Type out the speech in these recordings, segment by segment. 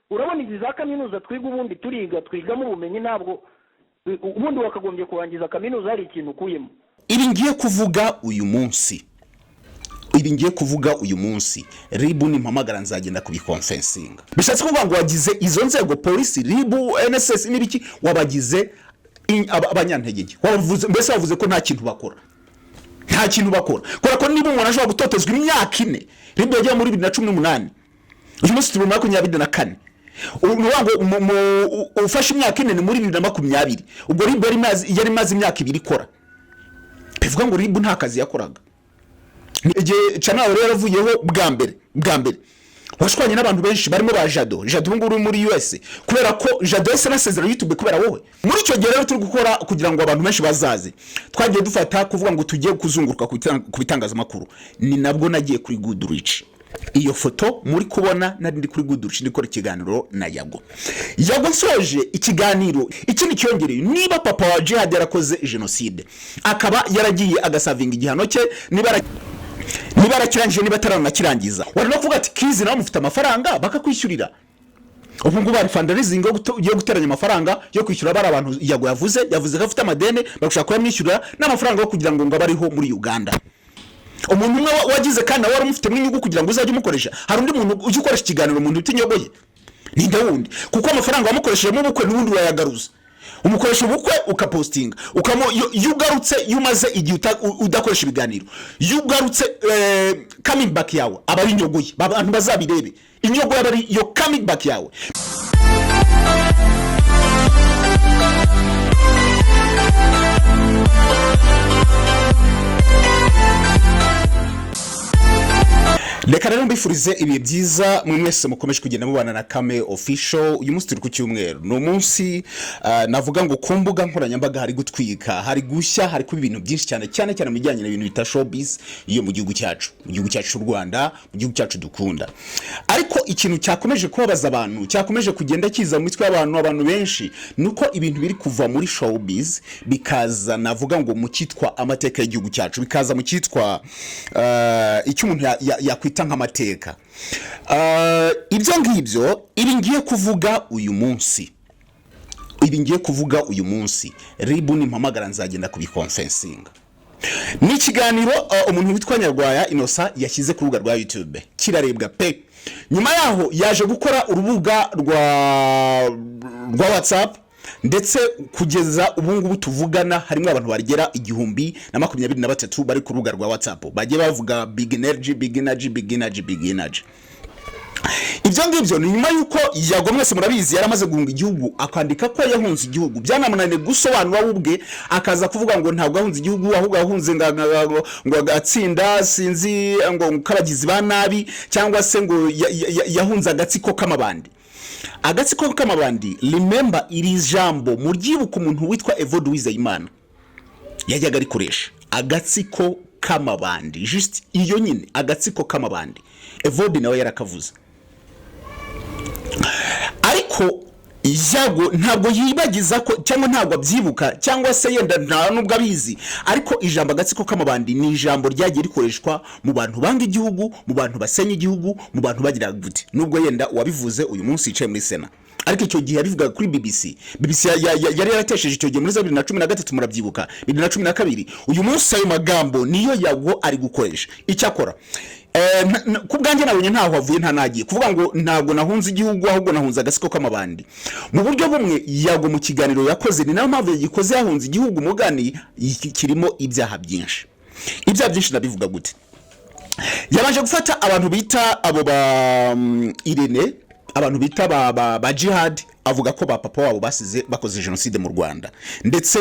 urabona izi za kaminuza twiga ubundi twigamo ubumenyi ntabwo ubundi wakagombye kurangiza kaminuza hari ikintu ukuyemo. Ibi ngiye kuvuga uyu munsi ribu nimpamagara nzagenda kubikonfensinga. Bishatse kuvuga ngo wagize izo nzego polisi, ribu, NSS n'ibiki wabagize abanyantege. Mbese wavuze ko nta kintu bakora. Kora ko niba umuntu ashobora gutotezwa imyaka 4, ribu yagiye muri 2018. Uyu munsi turi mu 2024. Uruwango ufashe imyaka 4 ni muri 2020. Ubwo ribu yari maze imyaka 2 ikora. Bivuga ngo ribu nta kazi yakoraga. Igihe channel rero yaravuyeho bwa mbere washwanye n'abantu benshi barimo ba Jado nguru muri US kubera ko Jado yese nasezera YouTube kubera wowe. Muri icyo gihe rero turi gukora kugira ngo abantu benshi bazaze, twagiye dufata kuvuga ngo tugiye kuzunguruka ku bitangazamakuru. Ni nabwo nagiye kuri Goodreach. Iyo foto muri kubona nari ndi kuri Goodreach ndikora ikiganiro na Yago nsoje ikiganiro. Ikindi cyongereye, niba papa wa Jihad yarakoze genocide akaba yaragiye agasavinga igihano cye, niba arakirangije niba ataranakirangiza, wari no kuvuga ati kizi nawe mufite amafaranga bakakwishyurira. Ubu ngo bari fundraising yo guteranya amafaranga yo kwishyura bari abantu Yago yavuze ko afite amadene bagushaka kuyamwishyura n'amafaranga yo kugira ngo ngabariho muri Uganda. Umuntu umwe wagize kandi wari umufite inyungu kugira ngo uzajye umukoresha. Hari undi muntu ujye ukoresha ikiganiro umuntu utinyoboye ni ndawundi, kuko amafaranga wamukoresheje mu bukwe n'ubundi urayagaruza. Umukoresha ubukwe ukapostinga yugarutse yumaze igihe udakoresha ibiganiro, yugarutse coming back yawe abari inyogoye abantu bazabirebe inyogo abari yo coming back yawe. Reka rero mbifurize ibihe byiza mwese mukomeje kugenda mubana na Kame Official. Uyu munsi turi ku cyumweru, no munsi navuga ngo kumbuga nkoranyambaga hari gutwika, hari gushya, hari kuba ibintu byinshi cyane mu bijyanye n'ibintu bita showbiz iyo mu gihugu cyacu cy'u Rwanda, mu gihugu cyacu dukunda. Ariko ikintu cyakomeje kubabaza abantu, cyakomeje kugenda kiza mu mitwe y'abantu benshi, nuko ibintu biri kuva muri showbiz bikaza navuga ngo mu cyitwa amateka y'igihugu cyacu, bikaza mu cyitwa icyo umuntu yakwita nk'amateka. Ibyo ngibyo ibi ngiye kuvuga uyu munsi ribu nimpamagara nzagenda kubikonfensinga. Ni ikiganiro umuntu witwa Nyarwaya Innocent yashyize ku rubuga rwa YouTube, kirarebwa pe. Nyuma yaho yaje gukora urubuga rwa WhatsApp, ndetse kugeza ubungubu tuvugana harimo abantu barigera 1023 bari ku rubuga rwa WhatsApp bagiye bavuga big energy. Ibyo ngibyo ni nyuma yuko Yago mwese murabizi yaramaze guhunga igihugu, akandika ko yahunze igihugu. Byanamunaniye gusobanura ubwe, akaza kuvuga ngo ntabwo ahunze igihugu ahubwo ahunze ngo agatsinda sinzi ngo kabagizi ba nabi, cyangwa se ngo yahunze agatsiko k'amabandi. Agatsiko k'amabandi, remember iri jambo muryibuka umuntu witwa EVODE UWIZEYIMANA yajyaga arikoresha, agatsiko k'amabandi, just iyo nyine agatsiko k'amabandi. EVODE nawe yarakavuze. Ariko Yago ntabwo yibagiza ko cyangwa ntabwo abyibuka, cyangwa se yenda nta nubwo abizi, ariko ijambo agatsiko k'amabandi ni ijambo ryagiye rikoreshwa mu bantu banga igihugu, mu bantu basenya igihugu, mu bantu bagira gute. Nubwo yenda wabivuze uyu munsi yicaye muri Sena, ariko icyo gihe yabivuga kuri BBC yari yaratesheje icyo gihe muri 2013 murabyibuka, 2012. Uyu munsi ayo magambo niyo Yago ari gukoresha. Icyakora kubwanjye nabonye ntaho havuye nta nagiye kuvuga ngo ntabwo nahunze igihugu ahubwo nahunze agasiko k'amabandi. Mu buryo bumwe Yago mu kiganiro yakoze ni nayo mpamvu yagikoze yahunze igihugu mugani kirimo ibyaha byinshi. Ibyaha byinshi nabivuga gute? Yabanje gufata abantu bita abo ba Irene, abantu bita ba Djihad, avuga ko ba papa wabo basize bakoze genocide mu Rwanda, ndetse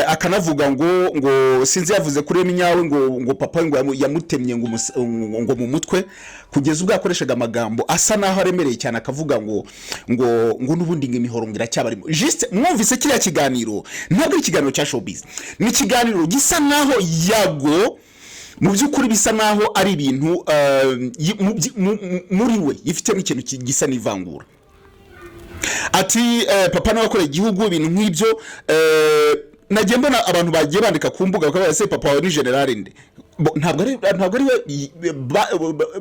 akanavuga ngo sinzi yavuze kuri Eminyawe ngo papa ngo yamutemye ngo mu mutwe, kugeza ubwo akoreshaga amagambo asa naho aremereye cyane, akavuga ngo nubundi ng'imihoro ngira cyabarimo. Just mwumvise kiriya kiganiro ntabwo ikiganiro cya showbiz, ni ikiganiro gisa naho Yago mu byukuri bisa naho ari ibintu muri we yifite n'ikintu gisa n'ivangura. Ati papa nawe akoreye igihugu ibintu nk'ibyo. Nagiye mbona abantu bagiye bandika ku mbuga bakavuga se papa wawe ni general nde, ntabwo ari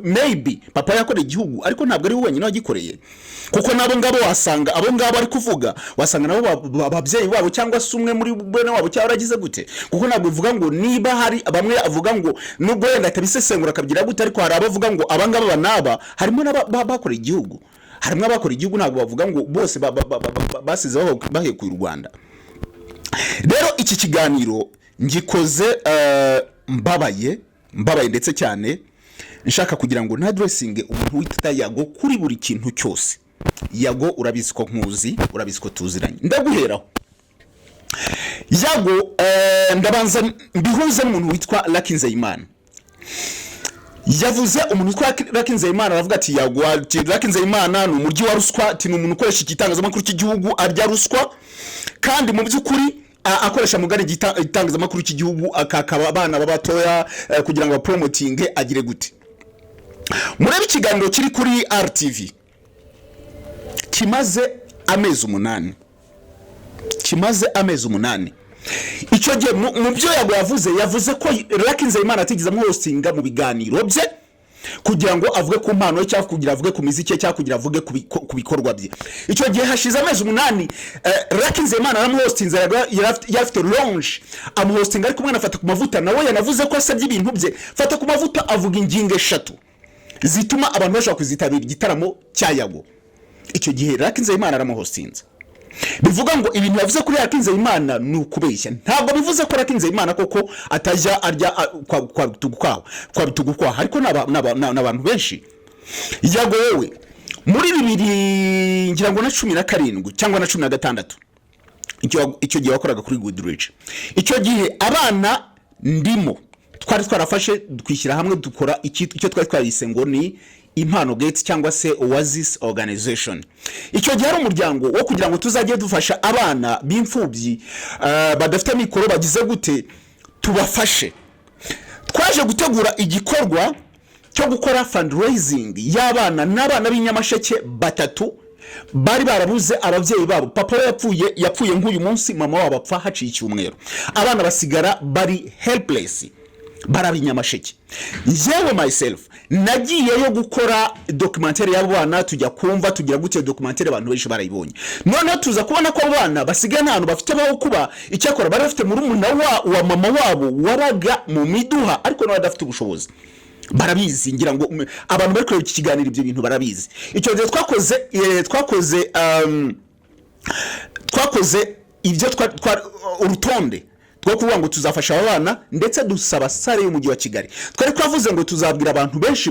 maybe papa yakoreye igihugu ariko ntabwo ari wenyine wagikoreye kuko nabo ngabo wasanga abo ngabo ari kuvuga wasanga nabo ababyeyi babo cyangwa se umwe muri bene wabo cyangwa aragize gute kuko ntabwo bivuga ngo niba hari bamwe avuga ngo nubwo yenda atabisesengura akabigira gute ariko hari abavuga ngo abangaba banaba harimo n'abakoreye igihugu harimo abakoreye igihugu ntabwo bavuga ngo bose basize bahekuye u Rwanda. Rero iki kiganiro ngikoze mbabaye ndetse cyane nshaka kugira ngo nadressinge umuntu wita Yago kuri buri kintu cyose. Yago urabizi ko nkuzi, urabizi ko tuziranye. Ndaguheraho Yago ndabanza mbihuze n'umuntu witwa Nzeyimana. Yavuze umuntu witwa Nzeyimana aravuga ati Yago Nzeyimana ni umuryi wa ruswa, ati ni umuntu ukoresha igitangazamakuru cy'igihugu arya ruswa kandi mu by'ukuri akoresha mugari igitangazamakuru cy'igihugu akakaba abana babatoya kugira ngo promoting agire gute. Murebe ikiganiro kiri kuri RTV kimaze amezi 8 icyo gihe mu byo Yago yavuze ko Nzeyimana atigeze hostinga mu biganiro bye kugira ngo avuge ku mpano ye cyangwa kugira avuge ku miziki cyangwa kugira avuge ku bikorwa bye. Icyo gihe hashize amezi 8 Nzeyimana aramuhostinze yafite launch amuhostinga ariko umwana afata ku mavuta nawe yanavuze ko asabye ibintu bye fata ku mavuta avuga ingingo 3 zituma abantu bashaka kuzitabira igitaramo cya Yago. Icyo gihe Nzeyimana aramuhostinze bivuga ngo ibintu yavuze kuri Nzeyimana ni ukubeshya. Ntabwo bivuze ko Nzeyimana koko atajya arya kwa bitugukwa ariko n'abantu benshi. Yago wewe muri 2000 ngira ngo na 17 cyangwa na 16 icyo gihe wakoraga kuri Goodreach. Icyo gihe abana ndimo twari twarafashe twishyira hamwe dukora icyo twari twarise ngo ni Impano Gates cyangwa se Oasis Organization. Icyo gihe ari umuryango wo kugira ngo tuzajye dufasha abana b'imfubyi badafite mikoro bagize gute tubafashe. Twaje gutegura igikorwa cyo gukora fundraising y'abana n'abana b'inyamasheke 3 bari barabuze ababyeyi babo. Papa yapfuye nk'uyu munsi, mama wabo apfa haciye icyumweru, abana basigara bari helpless barabinyamasheke. Yewe myself nagiyeyo gukora documentaire y'abana tujya kumva tugira gute documentaire abantu benshi barayibonye. None tuza kubona ko abana basigaye nta hantu bafite baho kuba, icyakora bari bafite muri umuna wa mama wabo waraga mu miduha ariko nawe adafite ubushobozi. Barabizi ngira ngo abantu bari kureba iki kiganiro ibyo bintu barabizi. Icyo gihe twakoze ibyo urutonde two kuvuga ngo tuzafasha abana ndetse dusaba sare y'umujyi wa Kigali. Twari twavuze ngo tuzabwira abantu benshi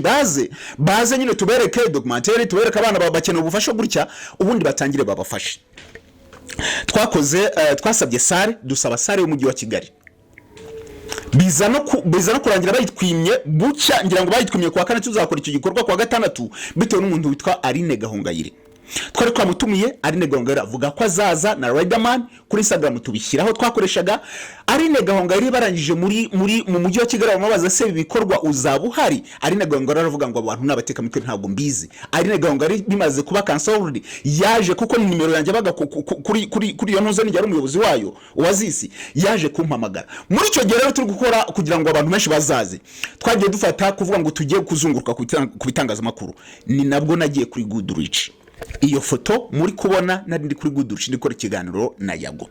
baze nyine tubereke documentaire, tubereke abana bakeneye ubufasha gutya ubundi batangire babafashe. Twasabye sare, dusaba sare y'umujyi wa Kigali. Biza no kurangira bayitwimye bucya, ngira ngo bayitwimye kwa 4 tuzakora icyo gikorwa kwa 6 bitewe n'umuntu witwa Aline Gahongayire. Twari twamutumiye Aline Gahongayire avuga ko azaza na Riderman kuri Instagram tubishyiraho twakoreshaga. Aline Gahongayire barangije mu mujyi wa Kigali bamubaza se ibikorwa uzaba uhari. Aline Gahongayire aravuga ngo abantu n'abateka mitwe ntabwo mbizi. Aline Gahongayire bimaze kuba cancelled yaje kuko ni nimero yanjye baga kuri iyo ntuze n'ijya umuyobozi wayo Oasis yaje kumpamagara. Muri icyo gihe rero turi gukora kugira ngo abantu benshi bazaze. Twagiye dufata kuvuga ngo tugiye kuzunguruka ku bitangazamakuru. Ni nabwo nagiye kuri Goodreach. Iyo foto muri kubona nari ndi kuri Goodreach ndikora ikiganiro na Yago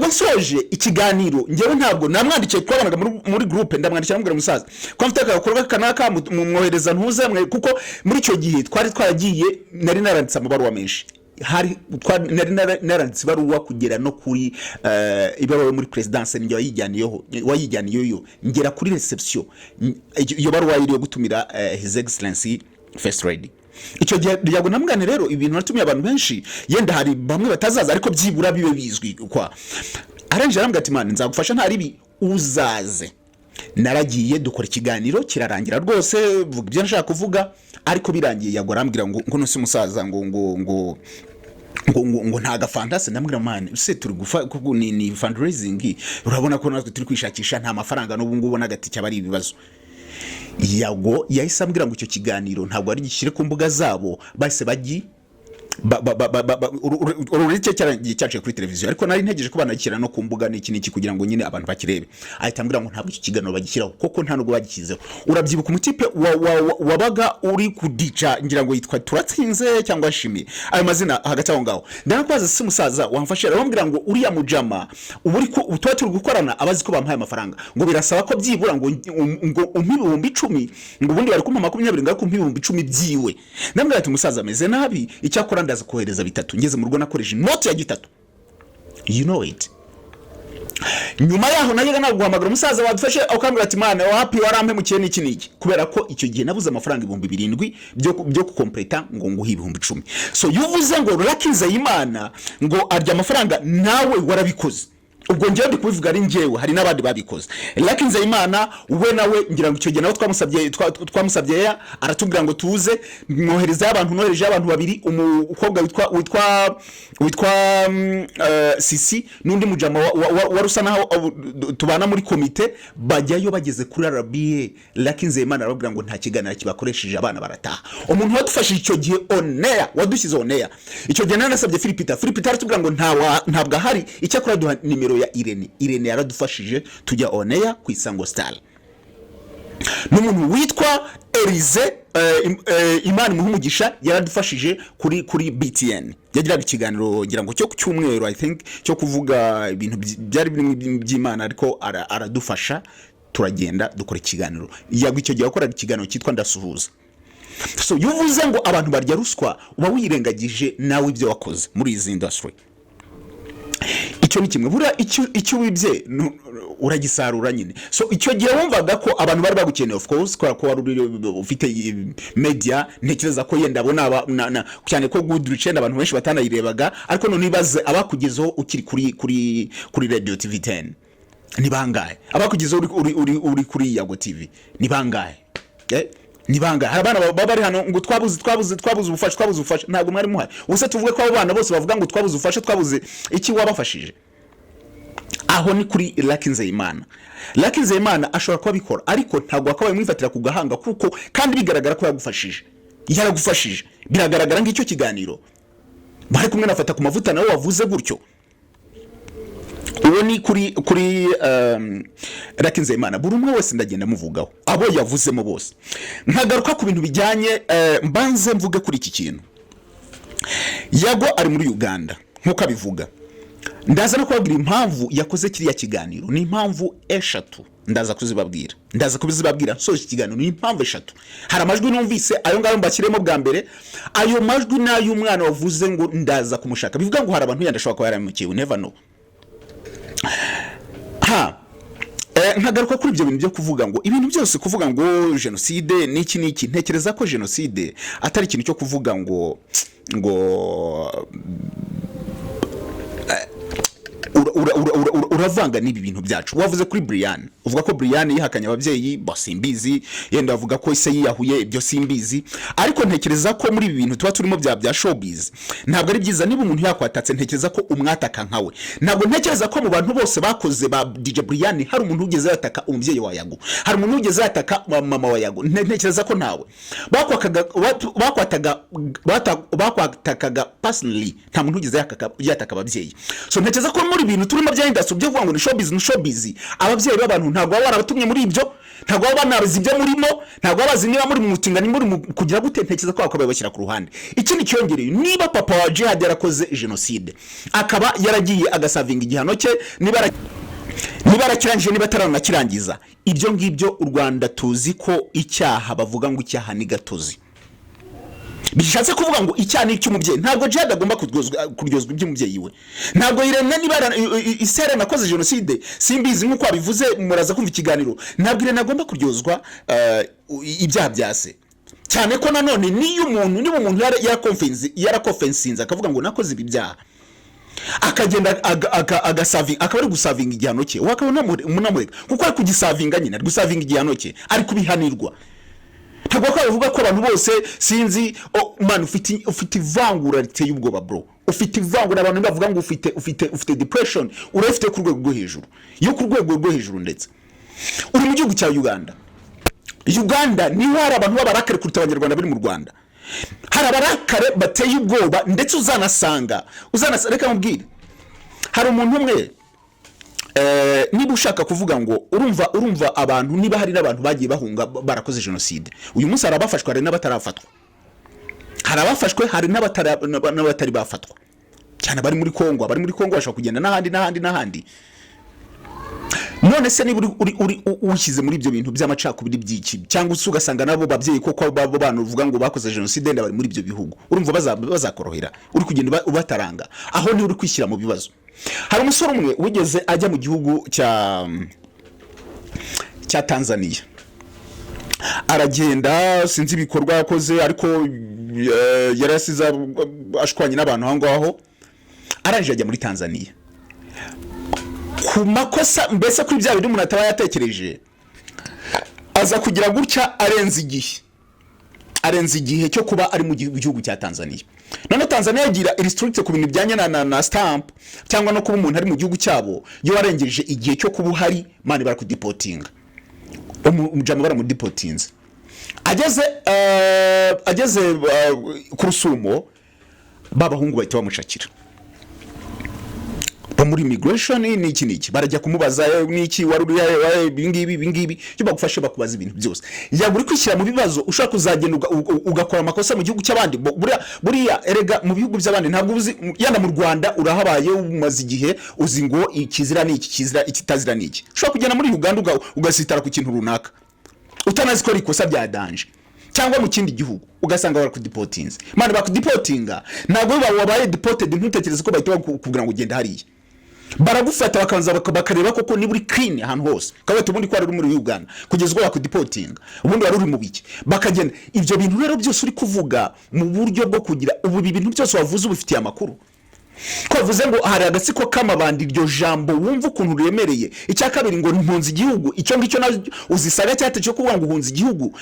nsoje ikiganiro ngewe ntabwo namwandikiye twabanaga muri groupe ndamwandikira mbwira musaza ko mfite akakorwa kanaka mwohereza ntuze mwe kuko muri icyo gihe twari twaragiye nari naranditse amabaruwa menshi nari naranditse baruwa kugera no kuri ibaruwa muri presidence njye wayijyaniyeyo ngera kuri reception iyo baruwa iri yo gutumira His Excellency First Lady. Icyo gihe Yago namugane rero ibintu natumiye abantu benshi yenda hari bamwe batazaza ariko byibura bibe bizwi kwa aranje arambwa ati man nzagufasha ntari bi uzaze. Naragiye dukora ikiganiro kirarangira rwose vuga ibyo nshaka kuvuga ariko birangiye Yago arambwira ngo nose musaza ngo ntaga fantasy ndambwira man se turi gufa kuko ni fundraising urabona ko natwe turi kwishakisha nta mafaranga n'ubu ngubu nagati cyabari ibibazo. Yago yahise ambwira ngo icyo kiganiro ntabwo ari gishyire ku mbuga zabo bahise ururike cyarangiye cyaciye kuri televiziyo ariko nari ntegereje ko banakira no ku mbuga n'iki kugira ngo nyine abantu bakirebe ahita ambwira ngo ntabwo icyo kiganiro bagishyiraho koko nta nubwo bagishyizeho urabyibuka umutipe wabaga uri kudica ngira ngo yitwa turatsinze cyangwa shimi ayo mazina hagati aho ngaho ndanakubaza si musaza wamfashe arambwira ngo uriya mujama uburi ko utwa turi gukorana abazi ko bampaye amafaranga ngo birasaba ko byibura ngo umpe 10,000 ngo ubundi bari kumpa 20 ngo kumpa 10,000 byiwe ndambwira ati musaza ameze nabi icyakora ndaza kohereza 3 ngeze mu rugo nakoresha note ya 3 you know it nyuma yaho nayiga naguhamagara umusaza wadufashe akambwira ati mana wapi warampe mukiye n'iki kubera ko icyo gihe nabuze amafaranga 7,000 byo kukompleta ngo nguhe 10,000 so yuvuze ngo Uwizeyimana ngo arya amafaranga nawe warabikoze ubwo ngiye ndi kubivuga ari ngewe hari nabandi babikoze Uwizeyimana we nawe ngira ngo icyo gihe nawe twamusabye aratubwira ngo tuze mwohereza abantu nohereje abantu babiri umukobwa witwa Sisi nundi mujama warusa naho tubana muri komite bajyayo bageze kuri RBA Uwizeyimana arabwira ngo nta kiganira kibakoresheje abana barataha umuntu wadufashije icyo gihe oneya wadushyize oneya icyo gihe nasabye Philipita aratubwira ngo ntabwo hari icyakora duha nimero ya Irene yaradufashije tujya oneya ku Isango Star n'umuntu witwa Elize Imana muhumugisha yaradufashije kuri BTN yagiraga ikiganiro ngira ngo cyo ku cyumweru I think cyo kuvuga ibintu byari by'Imana ariko aradufasha turagenda dukora ikiganiro yago icyo gihe akora ikiganiro cyitwa ndasuhuza so yuvuze ngo abantu barya ruswa uba wirengagije nawe ibyo wakoze muri izi industry icyo ni kimwe bura icyo wibye uragisarura nyine so icyo gihe wumvaga ko abantu bari bagukeneye of course ko wari ufite media ntekereza ko yenda abona cyane ko good reach abantu benshi batanayirebaga ariko none nibaze abakugezeho ukiri kuri Radio TV 10 ni bangahe abakugezeho uri kuri Yago TV ni bangahe ni banga harabana bari hano ngo twabuze ubufasha ntago mwari muhari ubuse tuvuge ko abo bana bose bavuga ngo twabuze ubufasha twabuze iki wabafashije aho ni kuri Uwizeyimana ashobora kuba bikora ariko ntago akabaye mwifatira ku gahanga kuko kandi bigaragara ko yaragufashije biragaragara ngicyo kiganiro bari kumwe nafata ku mavuta nawe wavuze gutyo uwo ni kuri Uwizeyimana buri umwe wese ndagenda muvugaho abo yavuzemo bose nkagaruka ku bintu bijyanye mbanze mvuge kuri iki kintu Yago ari muri Uganda nkuko abivuga ndaza no kubabwira impamvu yakoze kiriya kiganiro ni impamvu 3 ndaza kubizibabwira so iki kiganiro ni impamvu 3 hari amajwi numvise ayo ngayo mbakiremo bwa mbere ayo majwi nayo umwana wavuze ngo ndaza kumushaka bivuga ngo hari abantu yandashobora kuba yaramukiwe never know nkagaruka kuri ibyo bintu byo kuvuga ngo ibintu byose kuvuga ngo genocide niki ntekereza ko genocide atari ikintu cyo kuvuga ngo uravanga nibi bintu byacu wavuze kuri Brian uvuga ko Brian yihakanye ababyeyi basimbizi yenda avuga ko ise yiyahuye ibyo simbizi ariko ntekereza ko muri ibi bintu tuba turimo bya showbiz ntabwo ari byiza niba umuntu yakwatatse ntekereza ko umwataka nkawe ntabwo ntekereza ko mu bantu bose bakoze ba DJ Brian hari umuntu ugeze yataka umubyeyi wa Yago hari umuntu ugeze yataka mama wa Yago ntekereza ko ntawe bakwatakaga personally nta muntu ugeze yataka ababyeyi so ntekereza ko muri ibintu turimo bya industry byo kuvuga ngo ni showbiz ababyeyi b'abantu ntabwo baba barabatumye muri ibyo ntabwo baba banabizi ibyo murimo ntabwo babazi niba muri mu mutingani muri kugira gute ntekereza ko bakabaye bashyira ku ruhande ikindi cyongereye niba papa wa Djihad yarakoze genocide akaba yaragiye agasavinga igihano cye niba arakirangije niba ataranakirangiza ibyo ngibyo u Rwanda tuzi ko icyaha bavuga ngo icyaha ni gatozi bishatse kuvuga ngo icyaha ni cy'umubyeyi ntabwo Djihad agomba kuryozwa iby'umubyeyi we ntabwo Irene niba isere nakoze genocide simbizi nkuko abivuze muraza kumva ikiganiro ntabwo Irene agomba kuryozwa ibyaha byase cyane ko nanone niba umuntu yarakofensinze akavuga ngo nakoze ibi byaha akagenda agasavinga akaba ari gusavinga igihano cye wakabona munamureka kuko ari kugisavinga nyine ari gusavinga igihano cye ari kubihanirwa ntabwo bavuga ko abantu bose sinzi man ufite ivangura riteye ubwoba bro ufite ivangura abantu bavuga ngo ufite depression urafite ku rwego rwo hejuru yo ku rwego rwo hejuru ndetse uri mu gihugu cya Uganda niho hari abantu b'abarakare kuruta abanyarwanda bari mu Rwanda hari abarakare bateye ubwoba ndetse uzanasanga reka mubwire hari umuntu umwe niba ushaka kuvuga ngo urumva abantu niba hari n'abantu bagiye bahunga barakoze genocide uyu munsi hari abafashwe hari n'abatarafatwa hari abafashwe hari n'abatari bafatwa cyane bari muri Kongo bashaka kugenda n'ahandi none se niba uri ushyize muri ibyo bintu by'amacakubiri by'iki cyangwa ugasanga nabo babyeyi koko babo bantu uvuga ngo bakoze genocide bari muri ibyo bihugu urumva bazakorohera uri kugenda ubataranga aho ni uri kwishyira mu bibazo. Hari umusore umwe wigeze ajya mu gihugu cya Tanzania aragenda sinzi ibikorwa yakoze ariko yarasiza ashwanye n'abantu aho ngaho arangije ajya muri Tanzania ku makosa mbese kuri bya bintu umuntu ataba yatekereje aza kugira gutya arenze igihe cyo kuba ari mu gihugu cya Tanzania. None Tanzania yagira restrict ku bintu byanye na stamp cyangwa no kuba umuntu ari mu gihugu cyabo yo warengeje igihe cyo kuba hari mani bara kudeportinga umujama bara mu deportinze ageze ku Rusumo babahungu bahita bamushakira muri immigration niki barajya kumubaza niki waruri bingibi cyo bagufashe bakubaza ibintu byose yaguri kwishyira mu bibazo ushaka kuzagenda ugakora amakosa mu gihugu cy'abandi buriya erega mu bihugu by'abandi ntabwo uzi yana mu Rwanda urahabaye umaze igihe uzi ngo ikizira ikitazira niki ushaka kugenda muri Uganda ugasitara ku kintu runaka utanazi ko ari ikosa bya danje cyangwa mu kindi gihugu ugasanga barakudeportinze mane bakudeportinga ntabwo wabaye deported ntutekereze ko bahita kugira ngo ugende hariya baragufata bakanza bakareba koko ni buri clean ahantu hose kabati ubundi kwari muri Uganda kugezwa bakudeportinga ubundi wari uri mu biki bakagenda ibyo bintu rero byose uri kuvuga mu buryo bwo kugira ubu bintu byose wavuze ubifitiye amakuru ko wavuze ngo hari agatsiko kamabandi iryo jambo wumva ukuntu remereye icya kabiri ngo impunzi igihugu icyo ngicyo na uzisaga cyate cyo kuvuga ngo uhunze igihugu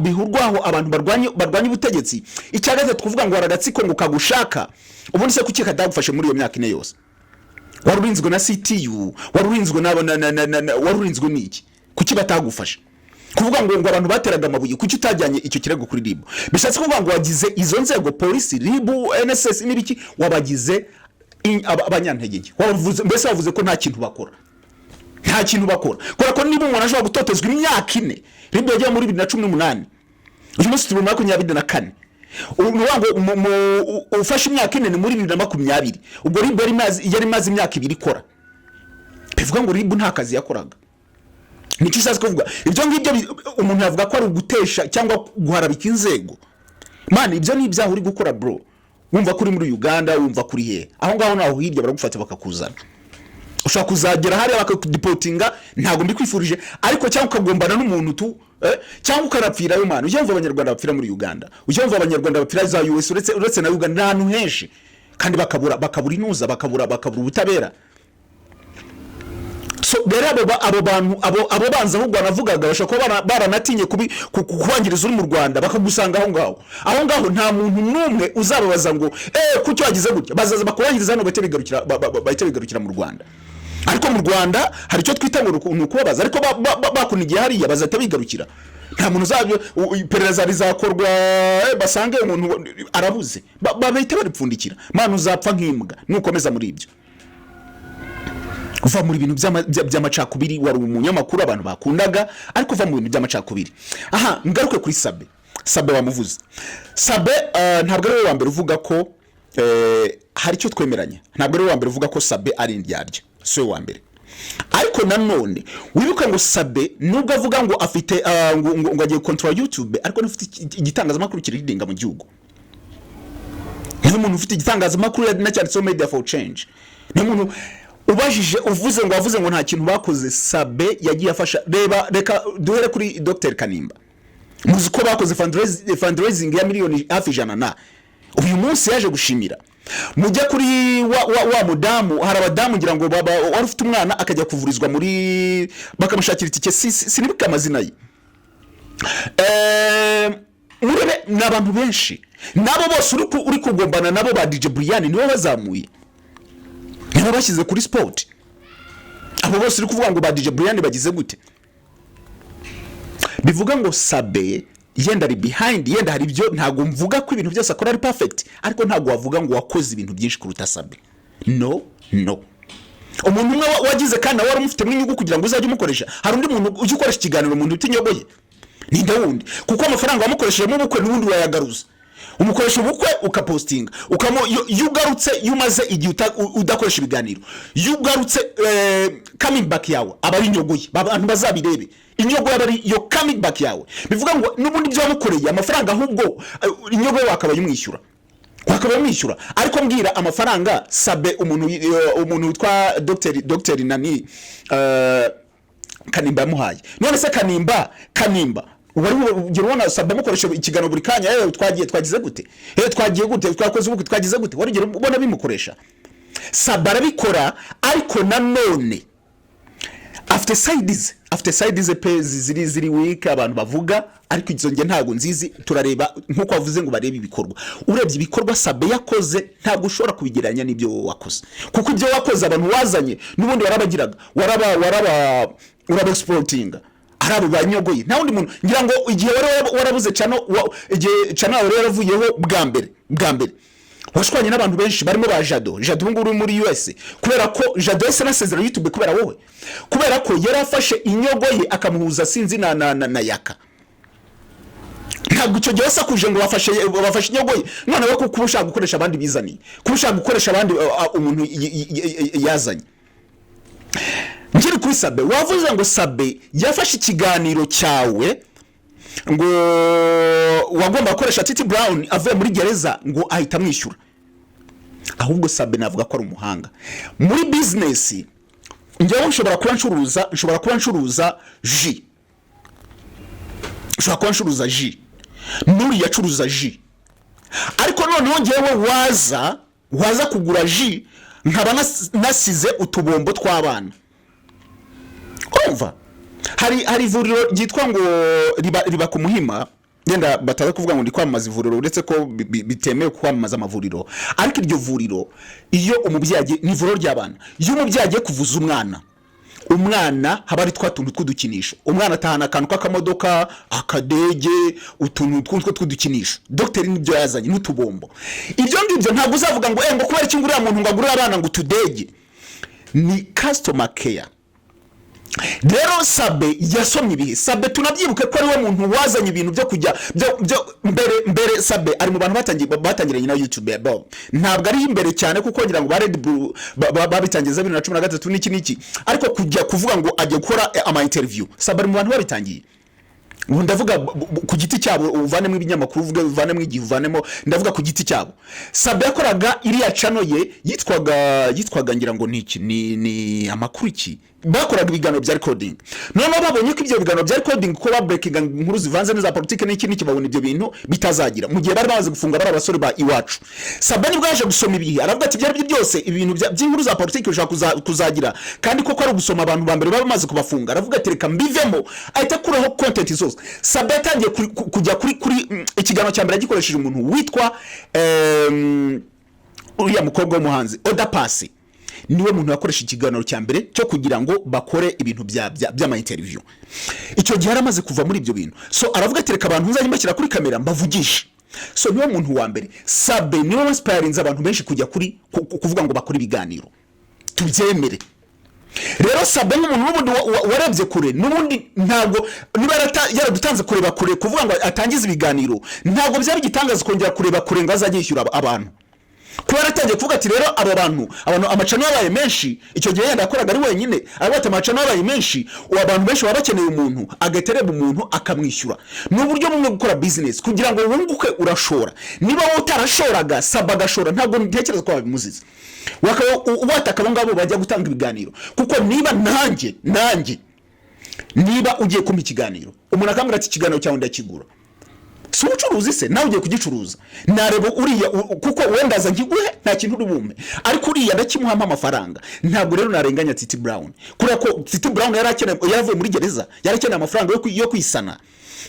bihurwaho abantu barwanye ubutegetsi icya gatatu kuvuga ngo hari agatsiko ngo kagushaka ubundi se kuki kadagufashe muri iyo myaka ine yose warurinzwe na CTU warurinzwe warurinzwe niki kuki batagufasha kuvuga ngo abantu bateraga amabuye kuki utajyanye icyo kirego kuri RIB bishatse kuvuga ngo wagize izo nzego polisi RIB NSS n'ibiki wabagize abanyantege mbese wavuze ko nta kintu bakora ko niba umuntu ashobora gutotezwa imyaka ine RIB yagiye muri 2018 uyu munsi turi mu 2024 uwango ufashe imyaka ine muri 2020 ubwo RIB yari mazi imyaka ibiri ikora bivuga ngo RIB nta kazi yakoraga nicyo usaze kuvuga ibyo ngibyo umuntu yavuga ko ari ugutesha cyangwa guharabika inzego man ibyo ni ibyaho uri gukora bro wumva kuri muri Uganda wumva kuri he aho ngaho naho hirya baragufata bakakuzana ushaka kuzagera hari bakakudeportinga ntago mbikwifurije ariko cyangwa ukagombana n'umuntu tu cyangwa ukarapfira yo man ujyumva abanyarwanda bapfira muri Uganda ujyumva abanyarwanda bapfira za US uretse na Uganda n'ahantu henshi kandi bakabura inuza bakabura ubutabera. So rero abo bantu abo banza ahubwo banavugaga bashaka baranatinye kubangiriza uri mu Rwanda bakagusanga aho ngaho nta muntu numwe uzababaza ngo kuki wagize gutya bazaza bakubangiriza hano bahita bigarukira mu Rwanda ariko mu Rwanda hari icyo twita ngo kubabaza ariko bakunigiye hariya bazata bigarukira nta muntu uzabyo iperereza rizakorwa basange umuntu arabuze bahita baripfundikira mana uzapfa nk'imbwa nukomeza muri ibyo kuva muri bintu by'amacakubiri wari umunyamakuru abantu bakundaga ariko kuva mu bintu by'amacakubiri aha ngaruke kuri Sabe wamuvuze Sabe ntabwo ari we wa mbere uvuga ko hari icyo twemeranya ntabwo ari we wa mbere uvuga ko Sabe ari indyarya so wa mbere ariko nanone wibuka ngo Sabe nubwo avuga ngo afite ngo agiye control YouTube ariko n'ufite igitangazamakuru kiridinga mu gihugu ni umuntu ufite igitangazamakuru na cyanditseho media for change ni umuntu ubajije wavuze ngo nta kintu bakoze Sabe yagiye afasha reka duhere kuri Dr Kanimba muzi ko bakoze fundraising ya miliyoni hafi 100 na uyu munsi yaje gushimira mujya kuri wa mudamu hari abadamu ngira ngo wari ufite umwana akajya kuvurizwa muri bakamushakira itike sinibika amazina ye murebe n'abantu benshi nabo bose uri kugombana nabo ba DJ Brian nibo bazamuye nibo bashyize kuri sport abo bose uri kuvuga ngo ba DJ Brian bagize gute bivuga ngo Sabe yenda ari behind, yenda hari ibyo ntago mvuga ko ibintu byose akora ari perfect, ariko ntago wavuga ngo wakoze ibintu byinshi kuruta Sabe. No. Umuntu umwe wagize kandi wari umufite mwinyugu kugira ngo uzajye umukoresha. Hari undi muntu ujye ukoresha ikiganiro umuntu utinyogoye. Ni ndawundi. Kuko amafaranga wamukoresheje mu bukwe n'ubundi wayagaruza. Umukoresha ubukwe ukapostinga. Yugarutse yumaze igihe udakoresha ibiganiro. Yugarutse coming back yawe abari nyogoye. Abantu bazabirebe. Inyogo yabari yo coming back yawe. Bivuga ngo n'ubundi byo wamukoreye amafaranga ahubwo inyogo wakaba yumwishyura. Ariko mbwira amafaranga Sabe umuntu witwa Dr. Nani Kanimba yamuhaye. None se Kanimba wari ugira ubona Sabe mukoresha ikigano buri kanya twagize gute? Twagiye gute? Twakoze ubukwe twagize gute? Wari ugira ubona bimukoresha. Sabe arabikora ariko nanone after sides pezi ziri week abantu bavuga, ariko izo nge ntago nzizi. Turareba nkuko wavuze ngo barebe ibikorwa. Urebye ibikorwa Sabe yakoze ntago ushobora kubigeranya n'ibyo wakoze, kuko ibyo wakoze abantu wazanye n'ubundi warabagiraga waraba exportinga arabu banyogoye. Nta wundi muntu ngira ngo igihe warabuze igihe channel yaravuyeho bwa mbere washwanye n'abantu benshi barimo ba Jado nguru muri US, kubera ko Jado yese nasezera YouTube kubera wowe, kubera ko yarafashe inyogoye akamuhuza sinzi na yaka. Ntabwo icyo gihe wasakuje ngo bafashe inyogoye, none we kuko ushaka gukoresha abandi bizaniye, kushaka gukoresha abandi umuntu yazanye. Ngiri kuri Sabe, wavuze ngo Sabe yafashe ikiganiro cyawe ngo wagomba gukoresha Titi Brown avuye muri gereza ngo ahita mwishyura. Ahubwo Sabe navuga ko ari umuhanga muri business. Njyewe nshobora kuba ncuruza ji, Nuri yacuruza ji, ariko noneho njyewe waza kugura ji nkaba nasize utubombo tw'abana. Umva, hari ivuriro ryitwa ngo riba ku Muhima, yenda bataze kuvuga ngo ndi kwamamaza ivuriro uretse ko bitemewe kwamamaza amavuriro, ariko iryo vuriro iyo umubyeyi ni ivuriro ry'abana, iyo umubyeyi agiye kuvuza umwana haba ari twatuntu tw'udukinisho. Umwana atahana akantu k'akamodoka, akadege, utuntu tw'udukinisho. Dr. nibyo yazanye n'utubombo. Ibyo ngibyo ntabwo uzavuga ngo ngo kubera iki ngurira muntu ngo agurira abana ngo tudege. Ni customer care. Rero Sabe yasomye ibihe. Sabe tunabyibuke ko ari we muntu wazanye ibintu byo kujya mbere Sabe ari mu bantu batangiranye na YouTube Bob. Ntabwo ari imbere cyane kuko ngira ngo ba Red Bull babitangiza 2013 n'iki, ariko kujya kuvuga ngo ajye gukora ama interview. Sabe ari mu bantu babitangiye. Ubu ndavuga ku giti cyabo, uvanemo ibinyamakuru uvuge uvanemo igihe uvanemo, ndavuga ku giti cyabo. Sabe yakoraga iriya channel ye yitwaga ngira ngo ni amakuru iki, bakoraga ibiganiro bya recording. None babonye ko ibyo biganiro bya recording ko ba breaking inkuru zivanze neza politike n'iki babona ibyo bintu bitazagira mu gihe bari baze gufunga bari abasore ba iwacu. Sabe nibwo yaje gusoma ibihe, aravuga ati byari byose ibintu by'inkuru za politike ushaka kuzagira, kandi koko ari gusoma abantu ba mbere bamaze kubafunga. Aravuga ati reka mbivemo, ahita kuraho content zose. Sabe yatangiye kujya kuri ikiganiro cya mbere gikoresheje umuntu witwa uriya mukobwa w'umuhanzi Oda Pasi. Niwe muntu yakoresha ikiganiro cya mbere cyo kugira ngo bakore ibintu by'ama interview. Icyo gihe aramaze kuva muri ibyo bintu, so aravuga ati reka abantu uzajye mbashyira kuri kamera mbavugisha. So niwe muntu wa mbere. Sabe niwe waspirinze abantu benshi kujya kuvuga ngo bakore ibiganiro, tubyemere. Rero Sabe nk'umuntu n'ubundi warebye kure, n'ubundi ntabwo niba yaradutanze kureba kure kuvuga ngo atangize ibiganiro, ntabwo byari gitangaza kongera kureba kure ngo azajye yishyura abantu. Kubera atangiye kuvuga ati rero abo bantu amacano yabaye menshi, icyo gihe yenda yakoraga ari wenyine, abata amacano yabaye menshi, abantu benshi baba bakeneye umuntu agatereba umuntu akamwishyura. N'uburyo bumwe gukora business kugira ngo wunguke urashora. Niba wowe utarashoraga Sabe agashora, ntabwo ntekereza ko babimuzize. Wataka ngabo bajya gutanga ibiganiro, kuko niba nanjye niba ugiye kumpa ikiganiro umuntu akambwira ati ikiganiro cyawe ndakigura, si ucuruzi se nawe ugiye kugicuruza, narebo uriya kuko wendaza ngiguhe nta kintu uri bumpe, ariko uriya ndakimuhama amafaranga. Ntabwo rero narenganya Titi Brown, kubera ko Titi Brown yaravuye muri gereza, yarakeneye amafaranga yo kwisana.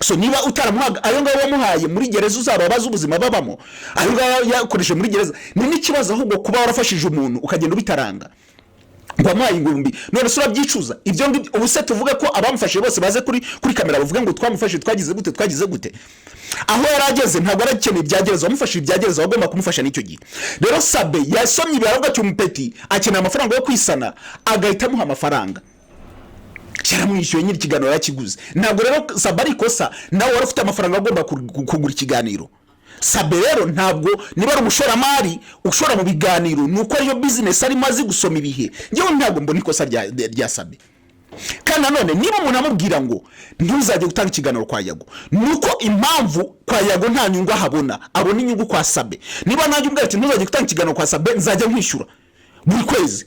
So niba utaramuhaga ayo ngabo wamuhaye muri gereza uzababaza ubuzima babamo, ayo ngabo yakoresheje muri gereza, ni n'ikibazo ahubwo kuba warafashije umuntu ukagenda ubitaranga. ngo amaye ingumbi none sura byicuza ivyo ubuse tuvuga ko abamufashe bose baze kuri kamera bavuga ngo twamufashe twagize gute aho yarageze ntabwo arakeneye ibyagereza bamufashe ibyagereza bagomba kumufasha n'icyo gihe rero Sabe yasomye ibiravuga cy'umupeti akeneye amafaranga yo kwisana agahita amuha amafaranga yaramwishyuye nyiri ikiganiro yakiguze ntabwo rero Sabe ari kosa nawe wari ufite amafaranga agomba kugura ikiganiro Sabe rero ntabwo niba ari umushoramari ushora mu biganiro nuko iyo business ari mazi gusoma ibihe ngewe ntabwo mbona ikosa rya Sabe kandi nanone niba umuntu amubwira ngo ntuzajye gutanga ikiganiro kwa Yago nuko impamvu kwa Yago nta nyungu abona inyungu kwa Sabe niba nanjye ubwira ati ntuzajye gutanga ikiganiro kwa Sabe nzajya nkwishyura buri kwezi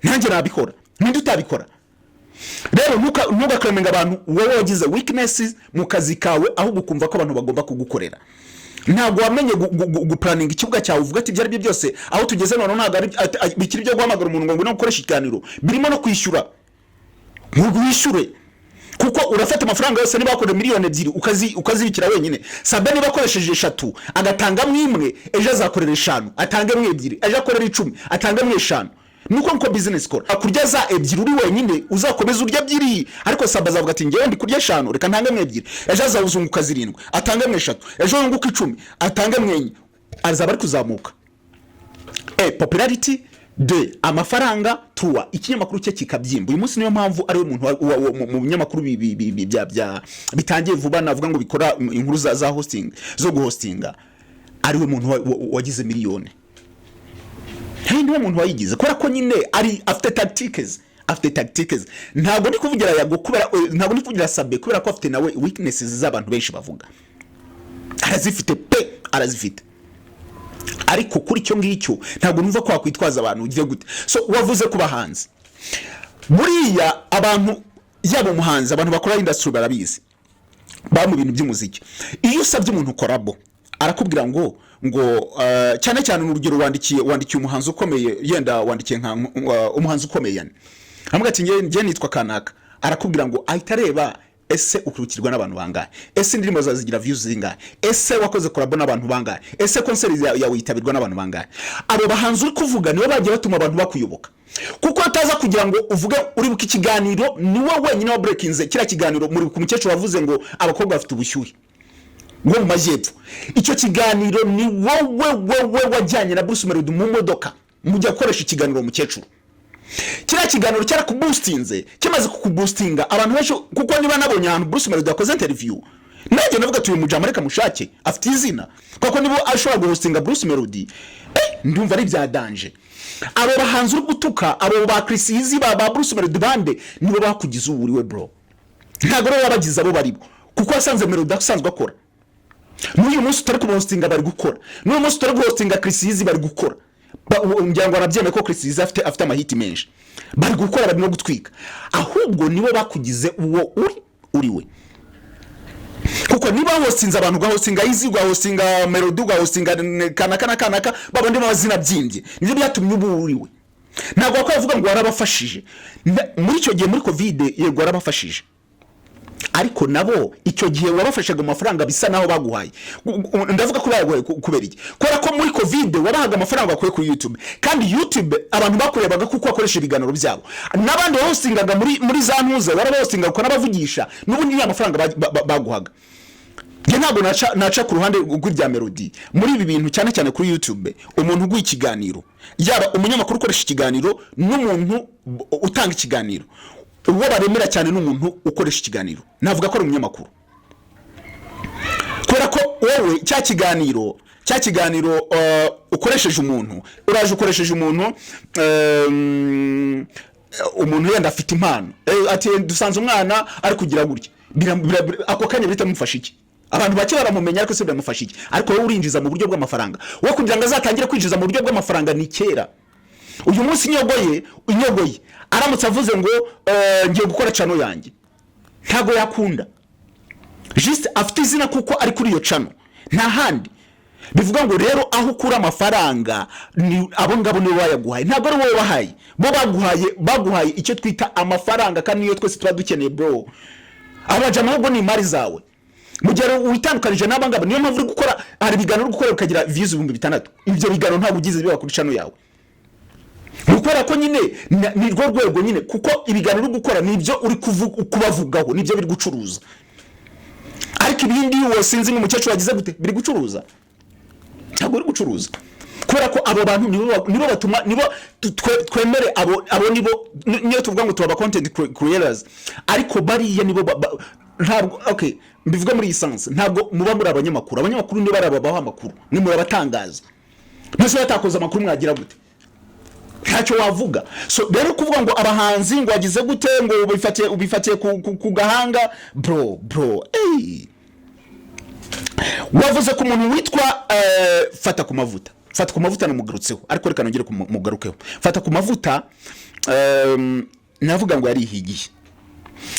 nanjye nabikora ninde utabikora rero ntugakemenga abantu wowe wagize weaknesses mu kazi kawe aho gukumva ko abantu bagomba kugukorera ntabwo wamenye guplanning ikibuga cyawe uvuga ati byari byose aho tugeze none ntabwo bikiri byo guhamagara umuntu ngo ukoresha ikiganiro birimo no kwishyura wishyure kuko urafata amafaranga yose niba akora miliyoni 2 ukazibikira wenyine Sabe niba akoresheje 3 agatanga mwimwe ejo azakorera 5 atange mwe 2 ejo akorera 10 atange mwe 5 nuko business kora akurya za 2 uri wenyine uzakomeza urya 2 ariko Sabe azavuga ati ngewe ndi kurya 5 reka ntange mwe 2 ejo azawuzunguka 7 atange mwe 3 ejo yunguka 10 atange mwe azaba ari kuzamuka popularity de amafaranga tuwa ikinyamakuru cye kikabyimba uyu munsi niyo mpamvu ari umuntu mu binyamakuru bitangiye vuba navuga ngo bikora inkuru za hosting zo guhostinga ari we muntu wagize miliyoni niwe muntu wayigize kubera ko nyine ari afite tactics ntabwo ndi kuvugira Yago kubera ntabwo ndi kuvugira Sabe kubera ko afite nawe weaknesses z'abantu benshi bavuga arazifite ariko kuri cyo ngicyo ntabwo numva ko wakwitwaza abantu ugiye gute so wavuze kuba hanze buriya abantu yabo muhanze abantu bakora industry barabizi ba mu bintu by'umuziki iyo usabye umuntu korabo arakubwira ngo cyane cyane n'urugero wandikiye umuhanzi ukomeye yenda wandikiye nka umuhanzi ukomeye yani amwe ati ngiye nitwa kanaka arakubwira ngo ahita areba ese ukurikirwa n'abantu bangahe ese indirimbo zazigira views zingahe ese wakoze korabo n'abantu bangahe ese concert yawe yitabirwa n'abantu bangahe abo bahanzi uri kuvuga niwe bagiye batuma abantu bakuyoboka kuko ataza kugira ngo uvuge uri buki kiganiro niwe wenyine wa breakinze kira kiganiro muri ku mukecuru wavuze ngo abakobwa bafite ubushyuhe ngo mu majyepfo icyo kiganiro ni wowe wajyanye na Bruce Melody mu modoka mujya koresha ikiganiro mukecuru kira kiganiro cyara kuboostinze kimaze kukuboostinga abantu benshi kuko niba nabonye ahantu Bruce Melody yakoze interview nanjye navuga tuye mu Jamaica mushake afite izina kuko nibo ashobora guhostinga Bruce Melody ndumva ari bya danger abo bahanzi uri gutuka abo ba Chris Easy ba Bruce Melody bande nibo bakugize uburiwe bro ntago rero abagize abo baribo kuko asanze Melody asanzwe akora n'uyu munsi utari kuhostinga bari gukora n'uyu munsi utari guhostinga Chris Easy bari gukora ngira ngo arabyeme ko Chris Easy afite amahiti menshi bari gukora bari no gutwika ahubwo nibo bakugize uwo uri we kuko niba hostinze abantu gahostinga Easy gahostinga Melody gahostinga kanaka babandi mazina byimbye nibyo byatumye uburiwe ntabwo akavuga ngo warabafashije muri icyo gihe muri covid yego warabafashije ariko nabo icyo gihe wabafashaga amafaranga bisa naho baguhaye ndavuga ko baguhaye kubera iki kora ko muri covid wabahaga amafaranga bakuye kuri YouTube kandi YouTube abantu bakurebaga kuko akoresha ibiganiro byabo nabandi hostingaga muri za ntuze warabahostinga uko nabavugisha n'ubundi ni amafaranga baguhaga nge ntabwo naca ku ruhande rw'ibya Melody muri ibi bintu cyane cyane kuri YouTube umuntu uguye ikiganiro yaba umunyamakuru ukoresha ikiganiro n'umuntu utanga ikiganiro uwo baremera cyane n'umuntu ukoresha ikiganiro navuga ko ari umunyamakuru kubera ko wowe cya kiganiro ukoresheje umuntu uraje ukoresheje umuntu yenda afite impano ati dusanze umwana ari kugira gutya ako kanya bita mufasha iki abantu bake baramumenya ariko se biramufasha iki ariko wowe urinjiza mu buryo bw'amafaranga wowe kugira ngo azatangire kwinjiza mu buryo bw'amafaranga ni kera uyu munsi inyogoye aramutse avuze ngo ngiye gukora chano yanjye ntago yakunda just afite izina kuko ari kuri iyo chano nta handi bivuga ngo rero aho ukura amafaranga ni abo ngabo nibo bayaguhaye ntago ari wowe bahaye bo baguhaye icyo twita amafaranga kandi niyo twese tuba dukeneye bro abajama ahubwo ni imari zawe mugero witandukanije n'abangaba niyo mpamvu uri gukora hari biganiro gukora ukagira views 6,000 ibyo biganiro ntabwo ugize biba kuri chano yawe mukora ko nyine ni rwo rwego nyine kuko ibiganiro uri gukora nibyo uri kubavugaho nibyo biri gucuruza ariko ibindi wosinzi n'umukecuru wagize gute biri gucuruza ntabwo uri gucuruza kubera ko abo bantu nibo batuma nibo twemere abo niyo tuvuga ngo tuba content creators ariko bariya nibo ntabwo okay mbivuga muri essence ntabwo muba muri abanyamakuru nibo barababaho amakuru ni muri abatangaza mbese batakoze amakuru mwagira gute ntacyo wavuga so rero kuvuga ngo abahanzi ngo wagize gute ngo ubifatiye ku gahanga bro wavuze ku muntu witwa fata ku mavuta namugarutseho ariko reka nongere kumugarukeho fata ku mavuta navuga ngo yarihigiye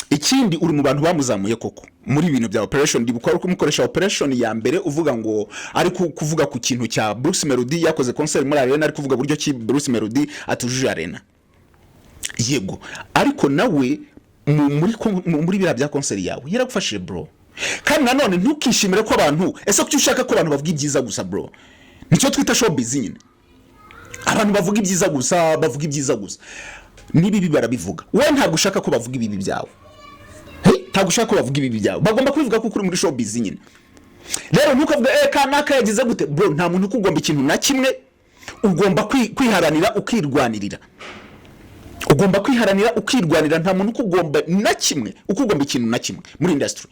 ikindi uri mu bantu bamuzamuye koko muri ibintu bya operation ndibukora uko mukoresha operation ya mbere uvuga ngo ari kuvuga ku kintu cya Bruce Melody yakoze concert muri arena ari kuvuga buryo ki Bruce Melody atujuje arena yego ariko nawe muri bira bya concert yawe yaragufashije bro kandi nanone ntukishimire ko abantu ese ko ushaka ko abantu bavuga ibyiza gusa bro nicyo twita showbiz nyine abantu bavuga ibyiza gusa nibibi barabivuga we ntabwo ushaka ko bavuga ibibi byawe ntabwo ushaka ko bavuga ibibi byawe bagomba kubivuga ko kuri muri showbiz nyine rero ntukavuga kanaka yagize gute bro nta muntu ukugomba ikintu na kimwe ugomba kwiharanira ukirwanirira nta muntu ukugomba na kimwe ukugomba ikintu na kimwe muri industry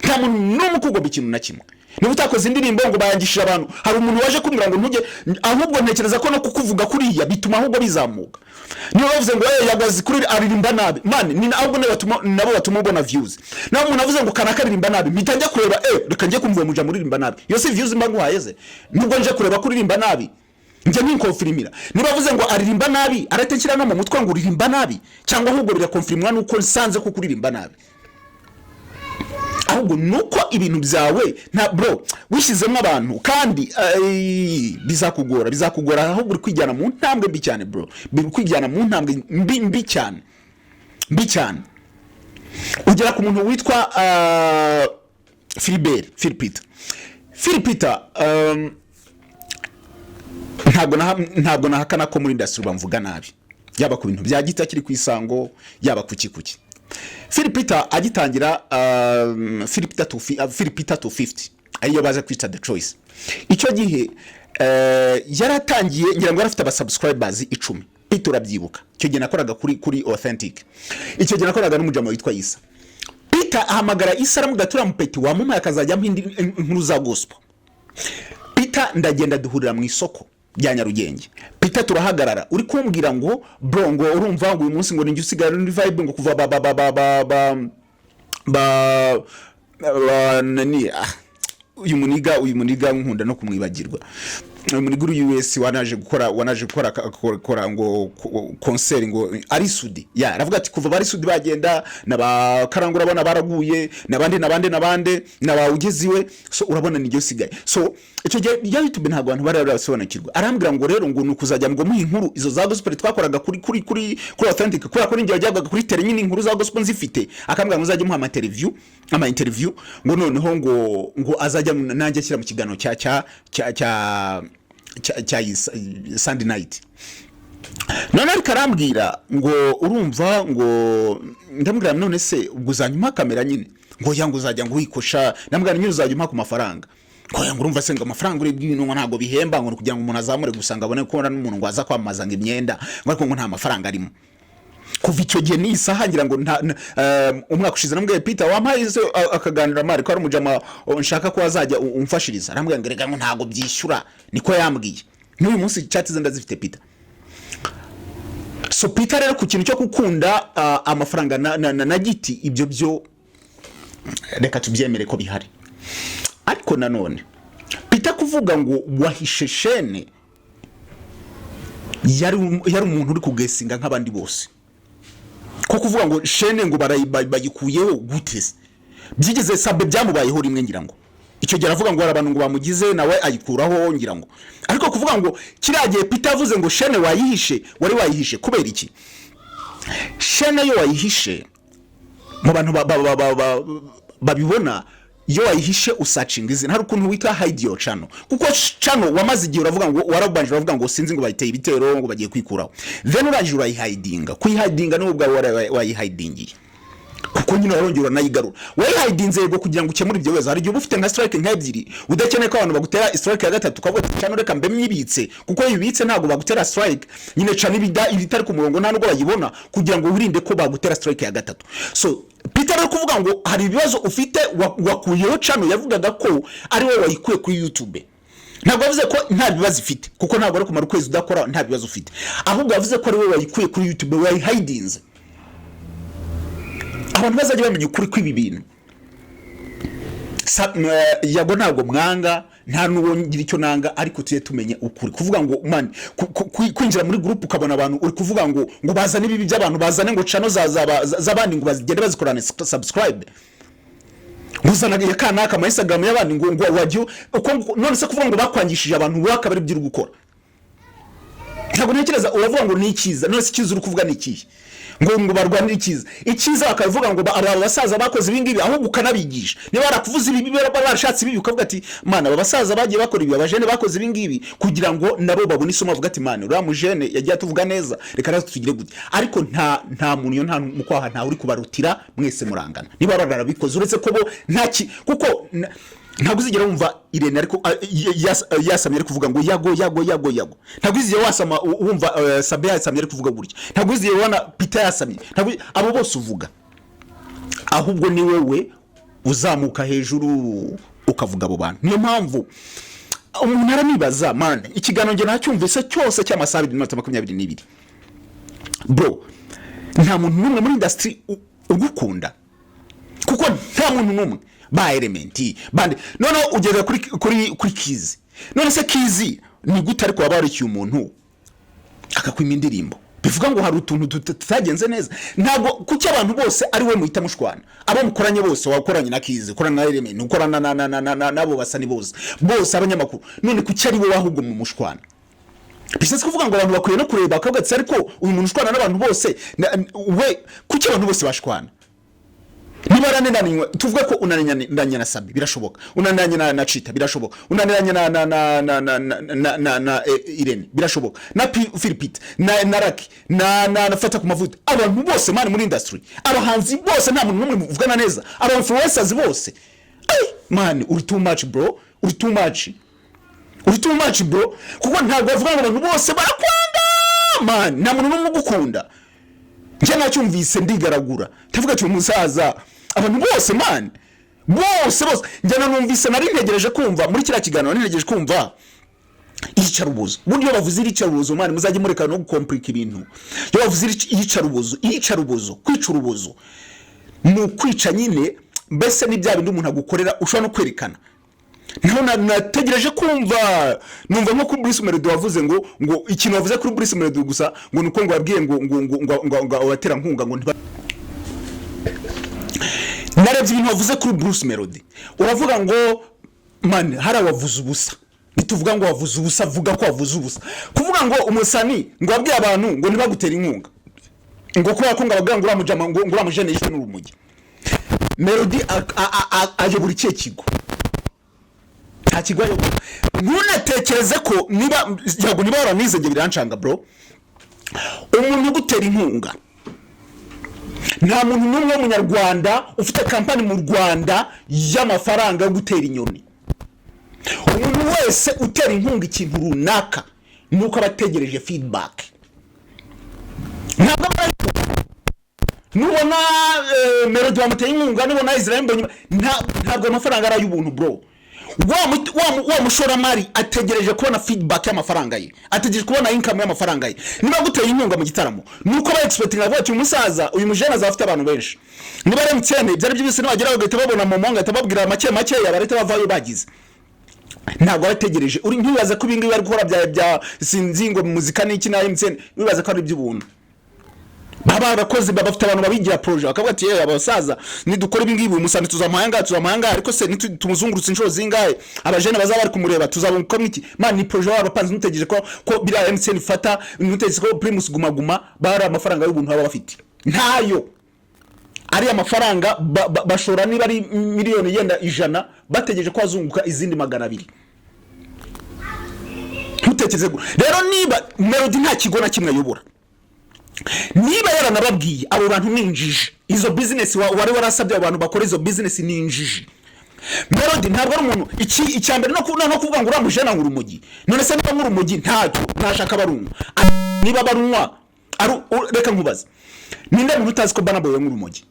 nta muntu n'umwe ukugomba ikintu na kimwe niba utakoze indirimbo ngo bayangishije abantu hari umuntu waje kumbwira ngo ntujye ahubwo ntekereza ko no kukuvuga kuriya bituma ahubwo bizamuka niyo bavuze ngo yagwazi kuri aririmba nabi man ni ahubwo nabo batuma ubona views naho umuntu avuze ngo kanaka aririmba nabi mitanjya kureba reka njye kumva muja muririmba nabi yo si views mba nguhayeze nubwo nje kureba kuririmba nabi njye ninkonfirmira niba bavuze ngo aririmba nabi aratekira no mu mutwe ngo uririmba nabi cyangwa ahubwo birakonfirmwa nuko nsanze ko kuririmba nabi ahubwo nuko ibintu byawe nta bro wishizemo abantu kandi bizakugora ahubwo uri kwijyana mu ntambwe mbi cyane bro biri kwijyana mu ntambwe mbi cyane ugera ku muntu witwa Philipita ntabwo nahakana ko muri industry bamvuga nabi yaba ku bintu bya gita kiri kwisango yaba kuki Philipita agitangira Philipita 250 ariyo baje kwita the choice icyo gihe yaratangiye ngira ngo arafite aba subscribers 10 Peter urabyibuka icyo gihe nakoraga kuri authentic icyo gihe nakoraga n'umujama witwa Isa Peter ahamagara Isa aramugatura mupeti wamuma yakazajya inkuru za gospel Peter ndagenda duhurira mu isoko bya Nyarugenge Peter turahagarara uri kumbwira ngo bro ngo urumva ngo uyu munsi ngo ninjye usigara muri vibe ngo kuva nani uyu muniga nkunda no kumwibagirwa muri guru US wanaje gukora ngo concert ngo ari Sudi ya aravuga ati kuva bari Sudi bagenda nabakarangura abana baraguye nabande nabawugeziwe so urabona nijyo sigaye so icyo gihe ya YouTube ntabwo abantu barasobanukirwa arambwira ngo rero ngo nukuzajya ngo muhe inkuru izo za gospel twakoraga kuri authentic kuri njye wajyaga kuri tele nyine inkuru za gospel nzifite akambwira ngo uzajye muha ama interview ngo noneho ngo azajya nanjye ashyira mu kigano cya Sunday night none ari karambwira ngo urumva ngo ndambwira none se ubuzanyuma kamera nyine ngo yangu uzajya ngo wikosha ndambwira nyine uzajya umpa ku mafaranga ngo yangu urumva se ngo amafaranga uri bw'ibintu ngo ntago bihemba ngo kugira ngo umuntu azamure gusanga abone ko n'umuntu ngo aza kwamaza ngo imyenda ngo nta mafaranga arimo kuva icyo gihe nisaha ngira ngo umwaka ushize namubwiye Peter wampaye akaganira mari ko ari umujama nshaka ko azajya umfashiriza arambwira ngo rega ngo ntago byishyura niko yambwiye n'uyu munsi chat zenda zifite Peter so Peter rero ku kintu cyo gukunda amafaranga na giti ibyo byo reka tubyemere ko bihari ariko nanone Peter kuvuga ngo wahishe shene yari umuntu uri kugesinga nk'abandi bose ko kuvuga ngo shene ngo bayikuyeho gutese byigeze sabe byamubayeho rimwe ngira ngo icyo gihe aravuga ngo abantu ngo bamugize nawe ayikuraho ngira ngo ariko kuvuga ngo kiragiye Peter avuze ngo shene wari wayihishe kubera iki shene yo wayihishe mu bantu babibona yo wayihishe usacinga izina hari ukuntu witwa hide your channel kuko channel wamaze igihe uravuga ngo warabanje uravuga ngo sinzi ngo bayiteye ibitero ngo bagiye kwikuraho then urangije urayihidinga kuyihidinga no ubwa wayihidingiye kuko nyine warongera nayigarura wayihidinze yego kugira ngo ukemure ibyo weza hari igihe ufite nka strike nk'ebyiri udakeneye ko abantu bagutera strike ya gatatu ukavuga ati channel reka mbe myibitse kuko yibitse ntago bagutera strike nyine channel ibitari ku murongo nta nubwo bayibona kugira ngo wirinde ko bagutera strike ya gatatu so Peter ari kuvuga ngo hari ibibazo ufite wakuyeho channel yavugaga ko ari wowe wayikuye kuri YouTube ntabwo yavuze ko nta bibazo ifite kuko ntabwo ari kumara ukwezi udakora nta bibazo ufite ahubwo yavuze ko ari wowe wayikuye kuri YouTube wayihidinze abantu bazajya bamenya ukuri kw'ibi bintu yago ntabwo mwanga nta nuwo ngira icyo nanga ariko tuye tumenye ukuri kuvuga ngo man kwinjira muri group ukabona abantu uri kuvuga ngo bazane ibi by'abantu bazane ngo channel z'abandi ngo bazigende bazikorana subscribe muzanaga yakanaka ama Instagram y'abandi ngo wajyo none se kuvuga ngo bakwangishije abantu bakabari by'iri gukora ntabwo ntekereza uravuga ngo ni ikiza none se ikiza uri kuvuga ni ikihe ngo barwanira ikiza bakavuga ngo aba basaza bakoze ibingibi ahubwo ukanabigisha niba barakuvuza ibi barashatse ibi ukavuga ati mana aba basaza bagiye bakora ibi abajene bakoze ibingibi kugira ngo nabo babone isomo bavuga ati mana uriya mujene yagiye tuvuga neza reka natwe tugire gute ariko nta muntu yo nta mukwaha nta uri kubarutira mwese murangana niba barabikoze uretse ko bo ntaki kuko ntabwo uzigera wumva Irene ariko yasamye ari kuvuga ngo yago ntabwo uzigera wasama wumva Sabe yasamye ari kuvuga gutya ntabwo uzigera wana Peter yasamye ntabwo abo bose uvuga ahubwo ni wewe uzamuka hejuru ukavuga abo bantu niyo mpamvu umuntu aranibaza man ikigano nge nacyumvise cyose cy'amasaha 22 bro nta muntu numwe muri industry ugukunda kuko nta muntu numwe ba elementi bande none ugeze kuri kizi none se kizi ni gute ariko wabarikiye umuntu akakwima indirimbo bivuga ngo hari utuntu tutagenze neza ntago kuki abantu bose ari we muhita mushwana abo mukoranye bose wakoranye na kizi ukorana na element ukorana nabo basani bose abanyamakuru none kuki ari we wahubwo mu mushwana bishatse kuvuga ngo abantu bakwiye no kureba akagatse ariko uyu muntu ushwana n'abantu bose we kuki abantu bose bashwana nibarane naninywe tuvuga ko unaniranye na Sabi birashoboka unaniranye na Chita birashoboka unaniranye na Irene birashoboka na Philipite na Raki na fata ku mavuta abantu bose mani muri industry abahanzi bose nta muntu numwe muvugana neza aba influencers bose mani uri too much bro uri too much bro kuko ntabwo bavuga ngo abantu bose barakwanga mani nta muntu numwe gukunda nje nacyumvise ndigaragura tavuga ati umusaza abantu bose man bose nje numvise nari ntegereje kumva muri kira kiganiro ntegereje kumva iyicarubozo buryo bavuze iyicarubozo man muzajye mureka no gukomplika ibintu yo bavuze iyicarubozo kwicurubozo mu kwica nyine mbese ni bya bindi umuntu agukorera ushobora no kwerekana nategereje kumva numva nko kuri Bruce Melody wavuze ngo ikintu wavuze kuri Bruce Melody gusa ngo nuko ngo wabwiye ngo watera nkunga ngo narebye ibintu wavuze kuri Bruce Melody uravuga ngo man harawavuze ubusa bituvuga ngo wavuze ubusa vuga ko wavuze ubusa kuvuga ngo umusani ngo wabwiye abantu ngo ntibagutera inkunga ngo kuba ko ngabaga ngo uramujama ngo uramujene yishwe n'urumugi Melody aje buri kigo ntakigwayo ntunatekereze ko niba yago niba waranize nge birancanga bro umuntu gutera inkunga nta muntu numwe w'umunyarwanda ufite kampani mu Rwanda y'amafaranga yo gutera inyoni umuntu wese utera inkunga ikintu runaka nuko abategereje feedback ntabwo nubona Melody wamuteye inkunga nubona Israel mbonye ntabwo amafaranga ari ay'ubuntu bro wa mushoramari ategereje kubona feedback y'amafaranga ye ategereje kubona income y'amafaranga ye niba guteye inkunga mu gitaramo nuko ba expecting ati umusaza uyu mujene azafite abantu benshi niba ari mtsene byari byibise n'abagera bagahita babona mu monga tababwira make yabarete bavayo bagize ntabwo bategereje uri ntibaza ko ibingibi bari gukora bya sinzingo muzika n'iki na mtsene bibaza ko ari iby'ubuntu baba bakoze bafite abantu babigira project akavuga ati abasaza nidukora ibingibi umusani tuzamahanga ariko se tumuzungurutse inshuro zingahe abajene bazaba bari kumureba tuzabukora iki man ni project abapanze mutegereje ko bira MCN fata mutegereje ko Primus gumaguma bara amafaranga y'ubuntu baba bafite ntayo ari amafaranga bashora niba ari miliyoni yenda 100 bategereje ko azunguka izindi 200. Ntutekereze rero niba Melody nta kigo na kimwe ayobora, niba yaranababwiye abo bantu ninjije izo business wari warasabye abantu bakora izo business ninjije, Melody ntabwo ari umuntu icyambere no kuvuga ngo uramuje na ngurumogi. None se niba ngurumogi ntashaka barunwa, niba barunwa reka nkubaze, ninde muntu utazi ko Burna Boy ngurumogi?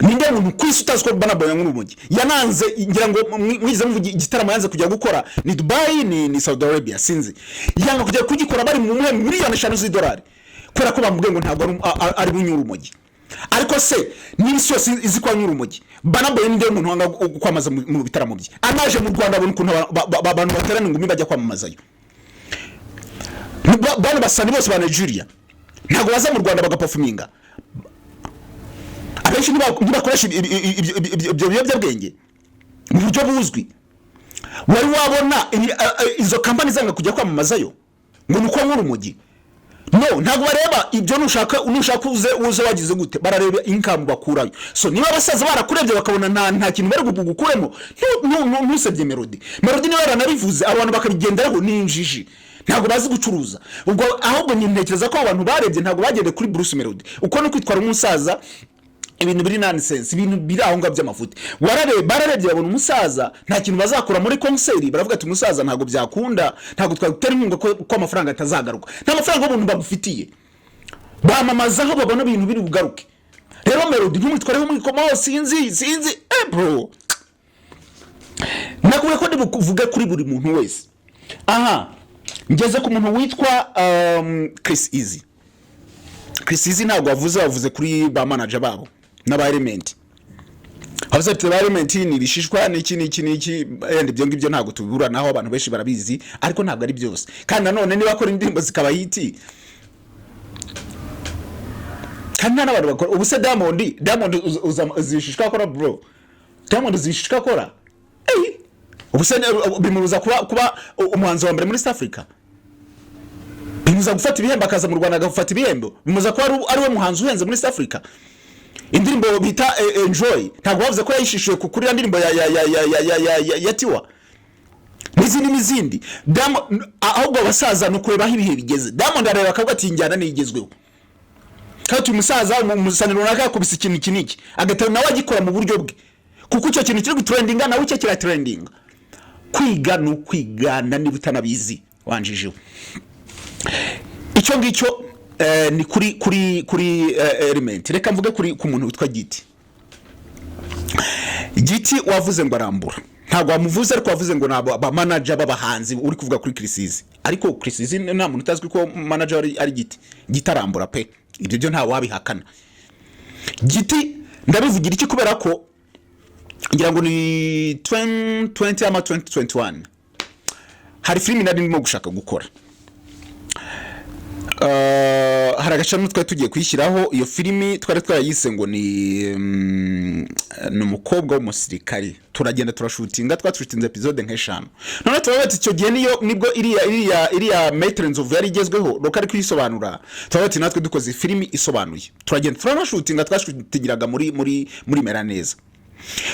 Ninde muntu kwisi utazi ko Burna Boy ngurumogi? Yananze ngira ngo mwize mvugi igitaramo yanze kujya gukora ni Dubai ni Saudi Arabia sinzi, yanga kujya kugikora bari mu miliyoni 5 z'idolari kubera ko bamubwiye ngo ntabwo ari bunyurumogi. Ariko se n'isi yose izi kwa nyurumogi, Burna Boy ninde muntu wanga kwamaza mu bitaramo bye? Anaje mu Rwanda abone ukuntu abantu baterana ngumi bajya kwamamazayo. Bana basani bose ba Nigeria ntabwo baza mu Rwanda bagaperforminga. Abenshi nibakoresha ibyo biyobyabwenge mu buryo buzwi. Wari wabona izo company zanga kujya kwamamazayo ngo nuko nk'urumogi? No, ntabwo bareba ibyo nushaka uze wagize gute, barareba income bakurayo. So niba basaza barakurebye bakabona nta kintu bari gukuremo, ntusebye Melody niba yaranabivuze abantu bakabigenderaho ninjiji, ntabwo bazi gucuruza. Ubwo ahubwo ntekereza ko abantu barebye ntabwo bagende kuri Bruce Melody uko no kwitwara umusaza, ibintu biri nonsense, ibintu biri aho ngabyo amafuti. Bararebye babona umusaza nta kintu bazakora muri concert, baravuga ati umusaza ntabwo byakunda, ntabwo twagutera inkunga ko amafaranga atazagaruka. Nta mafaranga y'umuntu bagufitiye, bamamaza aho babona ibintu biri bugaruke. Rero Melody ntumwitwareho muri komo sinzi bro, nakubwiye ko ndibuvuge kuri buri muntu wese. Aha ngeze ku muntu witwa Chris Easy ntabwo wavuze kuri ba manager babo n'aba element. Havuze ati ba element ni rishishwa n'iki and ibyo ngibyo ntabwo tubura naho abantu benshi barabizi, ariko ntabwo ari byose. Kandi nanone niba akora indirimbo zikaba hiti, kandi n'abantu bakora ubuse Diamond uzishishwa akora bro, Diamond zishishwa akora ubuse bimubuza kuba umuhanzi wa mbere muri South Africa. Bimuza gufata ibihembo akaza mu Rwanda agafata ibihembo, bimuza ko ari we muhanzi uhenze muri South Africa. Indirimbo bita Enjoy ntabwo bavuze ko yayishishuye kuri indirimbo ya Tiwa n'izindi. Ahubwo abasaza no kureba ibihe bigeze. Diamond areba akavuga ati njyana nigezweho, kandi umusaza umusaniro runaka yakubise ikintu kiniki agatera nawe agikora mu buryo bwe, kuko icyo kintu kiri gutrendinga nawe icyo kira trending. Kwiga no kwigana niba utanabizi wanjijeho. Icyo ngicyo ni kuri element. Reka mvuge ku muntu witwa Giti wavuze ngo arambura, ntabwo wamuvuze ariko wavuze ngo nabo ba manager b'abahanzi uri kuvuga kuri Chris. Ariko Chris nta muntu utazwi ko manager ari Giti arambura pe, ibyo byo nta wabihakana. Giti ndabivugira iki kubera ko ngira ngo ni 2020 ama 2021 hari filimi nari ndimo gushaka gukora. Hari agacamo twari tugiye kwishyiraho iyo filimi, twari twayise ngo ni umukobwa w'umusirikare. Turagenda turashutinga, twashutinze episode nk'5. None turabati icyo gihe nibwo iriya Matrons of yari igezweho rokari kwisobanura. Turabati natwe dukoze filimi isobanuye, turagenda turanashutinga, twashutingiraga muri Meraneza.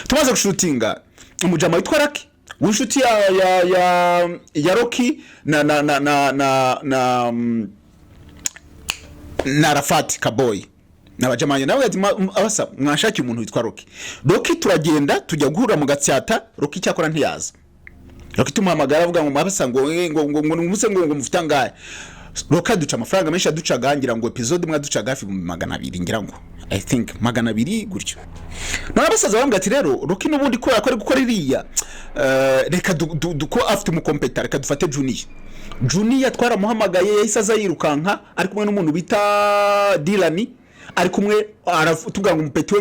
Tumaze gushutinga umujama witwa Raki w'inshuti ya Rocky na Rafati Kaboy n'abajamanye nawe abasa mwashaki umuntu witwa Rocky turagenda tujya guhura mu Gatsata. Rocky cyakora ntiyaza. Rocky tumuhamagara avuga ngo mabasa ngo mufita ngaye. Rocky duca amafaranga menshi aducaga, ngira ngo episode imwe aducaga hafi 200 ngira ngo I think 200 gutyo. None abasaza bambwa ati rero Rocky n'ubundi ko yakora gukora iriya reka duko afite mu competitor, reka dufate Junior twaramuhamagaye yahise aza yirukanka ari kumwe n'umuntu bita Dilani, ari kumwe tuvuga ngo umupeti we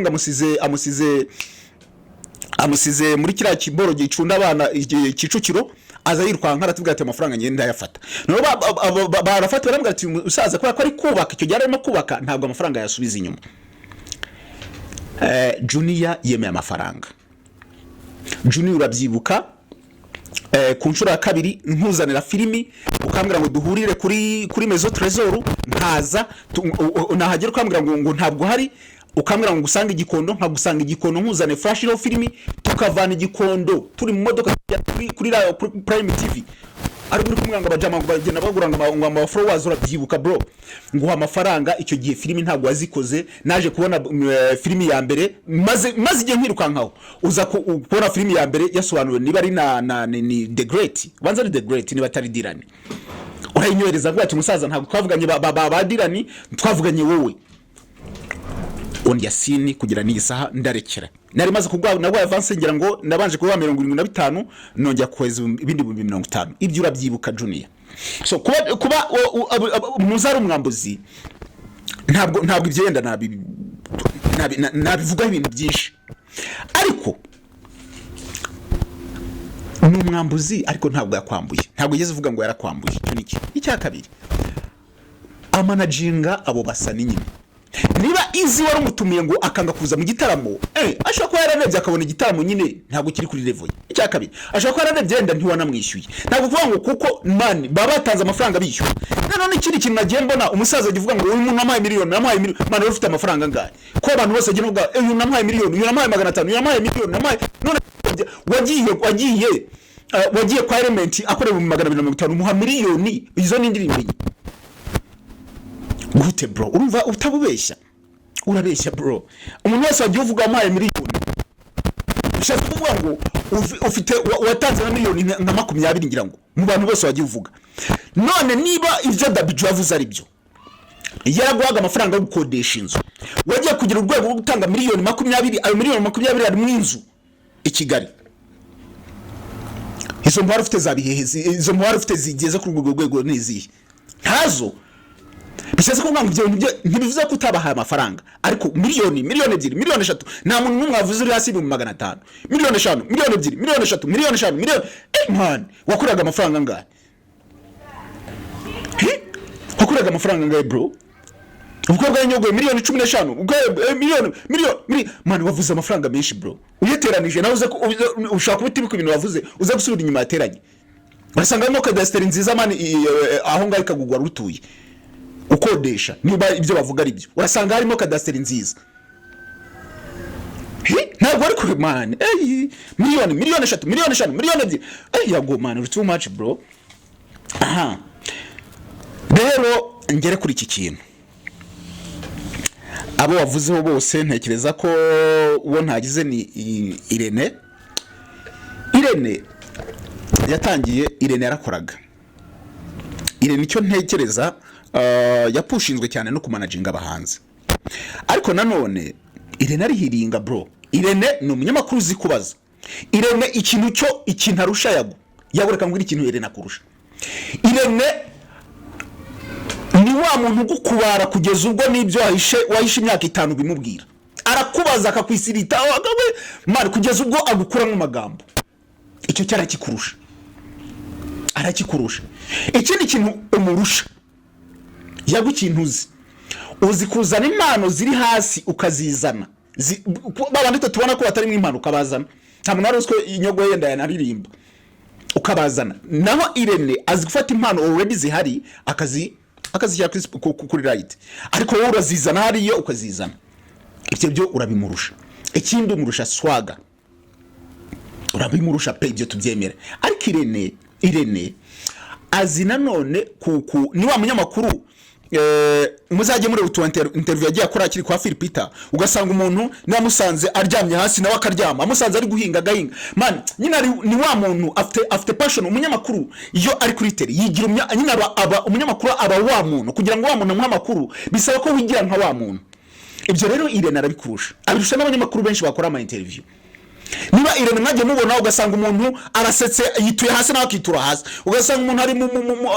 amusize muri kiriya kiboro gicunda abana Kicukiro, aza yirukanka aratubwira ati amafaranga ngenda yafata. None barafata barambwira ati usaza ko ari kubaka icyo gihe arimo kubaka ntabwo amafaranga yasubiza inyuma. Junior yemeye amafaranga. Junior urabyibuka ku nshuro ya kabiri nkuzanira filimi ukambwira ngo duhurire kuri Mezo Trésor, nkaza nahagera ukambwira ngo ntabwo hari ukambwira ngo usanga igikondo nkagusanga igikondo nkuzane flash ro filimi tukavana igikondo turi mu modoka kuri Prime TV ari buri kumwanga abajama ngo bagenda baguranga ngo followers urabyibuka bro nguha amafaranga icyo gihe filimi ntabwo wazikoze naje kubona filimi ya mbere maze igihe nkirukankaho uza kubona filimi ya mbere yasobanuwe niba ari ni The Great banza ari The Great niba atari Dirani urayinyohereza ngo ati musaza ntabwo twavuganye ba Dirani twavuganye wowe on Yasini kugira ni isaha ndarekera nari maze kugwa nabwo avance ngira ngo nabanje kuba 75 nongera kweza ibindi 50 ibyo urabyibuka Junior so kuba muzari umwambuzi ntabwo ibyenda nabivuga ibintu byinshi ariko n'umwambuzi ariko ntabwo yakwambuye ntabwo yeze uvuga ngo yarakwambuye cyo niki icya kabiri amanaginga abo basa n'inyine niba izi wari umutumiye ngo akanga kuza mu gitaramo ashaka ko yaranevye akabona igitaramo nyine ntabwo kiri kuri level icya kabiri ashaka ko yaranevye yenda ntiwanamwishyuye ntabwo kuvuga ngo kuko man baba batanze amafaranga bishyura none ikindi kintu nagiye mbona umusaza agivuga ngo uyu muntu namaye miliyoni man ufite amafaranga ngahe ko abantu bose agiye vuga uyu namaye miliyoni uyu namaye 500 uyu namaye miliyoni namaye none wagiye kwa element akorera mu 250 muha miliyoni izo n'indirimbo gute bro urumva utabubeshya urabeshya bro umuntu wese wagiye uvuga amaye miliyoni ushaka kuvuga ngo ufite watanze na miliyoni na 20 ngira ngo mu bantu bose wagiye uvuga none niba ivyo Dabijo yavuze ari byo yaraguhaga amafaranga yo gukodesha inzu wagiye kugira urwego rwo gutanga miliyoni 20 ayo miliyoni 20 ari mu inzu i Kigali izo mpwaro ufite zabihehezi izo mpwaro ufite zigeze ku rwego nizihe ntazo bishatse kuvuga ngo ibyo ntibivuze ko utabahaye amafaranga ariko miliyoni 2 miliyoni 3 nta muntu numwe wavuze uri hasi mu 500 miliyoni 5 miliyoni 2 miliyoni 3 miliyoni 5 miliyoni man wakuraga amafaranga ngahe wakuraga amafaranga ngahe bro ubwo bwanyogoye miliyoni 15 ubwo miliyoni man wavuze amafaranga menshi bro uyeteranije nawe uze ushaka kubita ibintu wavuze uze gusubira inyuma yateranye urasanga mo kadasteri nziza man aho ngaho ikagugwa rutuye ukodesha niba ibyo bavuga ari byo urasanga harimo kadasteri nziza ntabwo ari kuri man miliyoni 3 miliyoni 5 miliyoni 2 yago man too much bro aha rero ngere kuri iki kintu abo wavuzeho bose ntekereza ko uwo ntagize ni Irene Irene yarakoraga Irene icyo ntekereza yapushinzwe cyane no kumanaginga abahanzi ariko nanone Irene ari hiringa bro Irene ni umunyamakuru uzi kubaza Irene ikintu arusha yagoreka ngo ikintu Irene akurusha Irene ni wa muntu gukubara kugeza ubwo nibyo wahishe imyaka 5 bimubwira arakubaza akakwisirita agawe mari kugeza ubwo agukura mu magambo icyo arakikurusha ikindi kintu umurusha yagukintuzi uzi kuzana impano ziri hasi ukazizana babandi tubona ko batari mu impano ukabazana nta muntu aruswe inyogo yenda yanaririmba ukabazana naho Irene azi gufata impano already zihari akazishyira kuri right ariko wowe urazizana hariyo ukazizana ibyo byo urabimurusha ikindi umurusha swaga urabimurusha pe ibyo tubyemera ariko Irene azi nanone ni wa munyamakuru muzajye muri interview yagiye akora akiri kwa Philipita ugasanga umuntu namusanze aryamye hasi nawe akaryama amusanze ari guhinga gahinga man nyina ni wa muntu after passion umunyamakuru iyo ari kuri tele yigira nyina aba umunyamakuru aba wa muntu kugira ngo wa muntu umunyamakuru bisaba ko wigira nka wa muntu ibyo rero Irene arabikurusha abirusha n'abanyamakuru benshi bakora ama interview niba Irene mwaje mubona ugasanga umuntu arasetse yituye hasi nawe akitura hasi ugasanga umuntu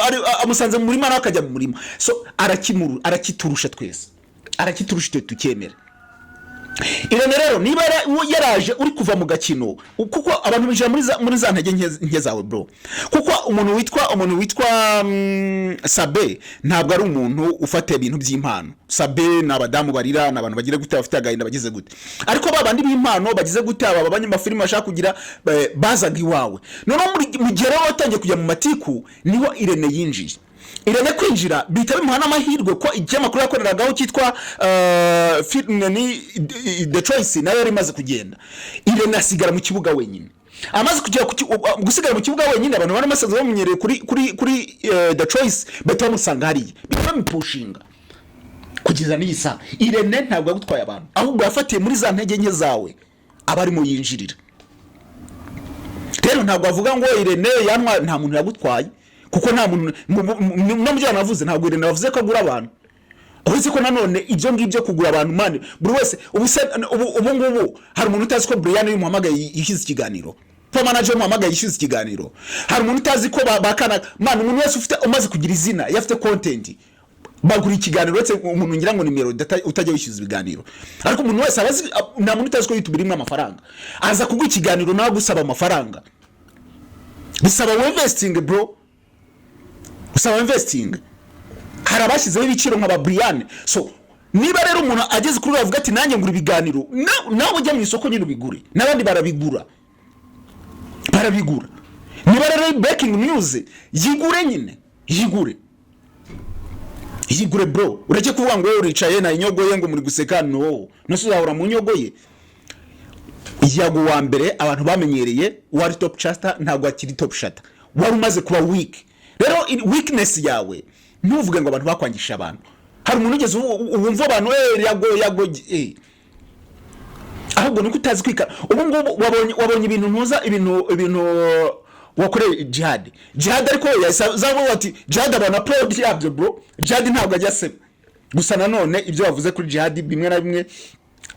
ari amusanze mu murima akajya mu murima so arakiturusha twese arakiturusha tukemera Irene rero niba yaraje uri kuva mu gakino kuko abantu bijya muri za ntege nke zawe bro kuko umuntu witwa Sabe ntabwo ari umuntu ufata ibintu by'impano Sabe n'abadamu barira n'abantu bagira gute bafite agahinda bagize gute ariko babandi b'impano bagize gute aba banyamafilime bashaka kugira bazaga iwawe none mu gihe rero watangiye kujya mu matiku niho Irene yinjiye Irene kwinjira bita bimuhana amahirwe ko ikinyamakuru yakoreragaho cyitwa ni The Choice nayo yari imaze kugenda. Irene asigara mu kibuga wenyine. Amaze kujya gusigara mu kibuga wenyine, abantu bari masaze bamunyereye kuri The Choice batamusanga hariya bamupushinga kugeza n'isa. Irene ntabwo yagutwaye abantu, ahubwo yafatiye muri za ntege nke zawe abarimo yinjirira. Rero ntabwo avuga ngo Irene yanwa, nta muntu yagutwaye, kuko nta muntu no mujya navuze, ntabwo Irene bavuze ko agura abantu. Uretse ko nanone ibyo ngibyo kugura abantu mani buri wese ubu ngubu hari umuntu utazi ko Brian y'umuhamagaye yishize ikiganiro, po manager y'umuhamagaye yishize ikiganiro. Hari umuntu utazi ko bakana mani, umuntu wese ufite umaze kugira izina yafite content bagura ikiganiro, uretse umuntu ngira ngo nimero utajya wishyuza ibiganiro. Ariko umuntu wese abazi, nta muntu utazi ko YouTube irimo amafaranga, aza kugura ikiganiro nawe gusaba amafaranga. Bisaba investing bro, usaba investing. Hari abashyizeho ibiciro nk'aba Brian. So niba rero umuntu ageze kuri bavuga ati nanjye ngura ibiganiro, nawe ujya mu isoko nyine ubigure, n'abandi barabigura. Niba rero breaking news yigure nyine, yigure bro. Ureke kuvuga ngo uricaye na inyogoye ngo muri guseka, no uzahora mu nyogoye. Yago wa mbere abantu bamenyereye wari top chaster, ntabwo akiri top shatter, wari umaze kuba weak. Rero weakness yawe ntuvuge ngo abantu bakwangisha abantu. Hari umuntu ugeze ubumva abantu yago ahubwo nuko utazi kwika. Ubu ngubu wabonye ibintu ntuza, ibintu wakoreye jihad ariko yazabo ati jihad abantu applaud yabyo bro. Jihad ntabwo ajya se gusa, nanone ibyo bavuze kuri jihad bimwe na bimwe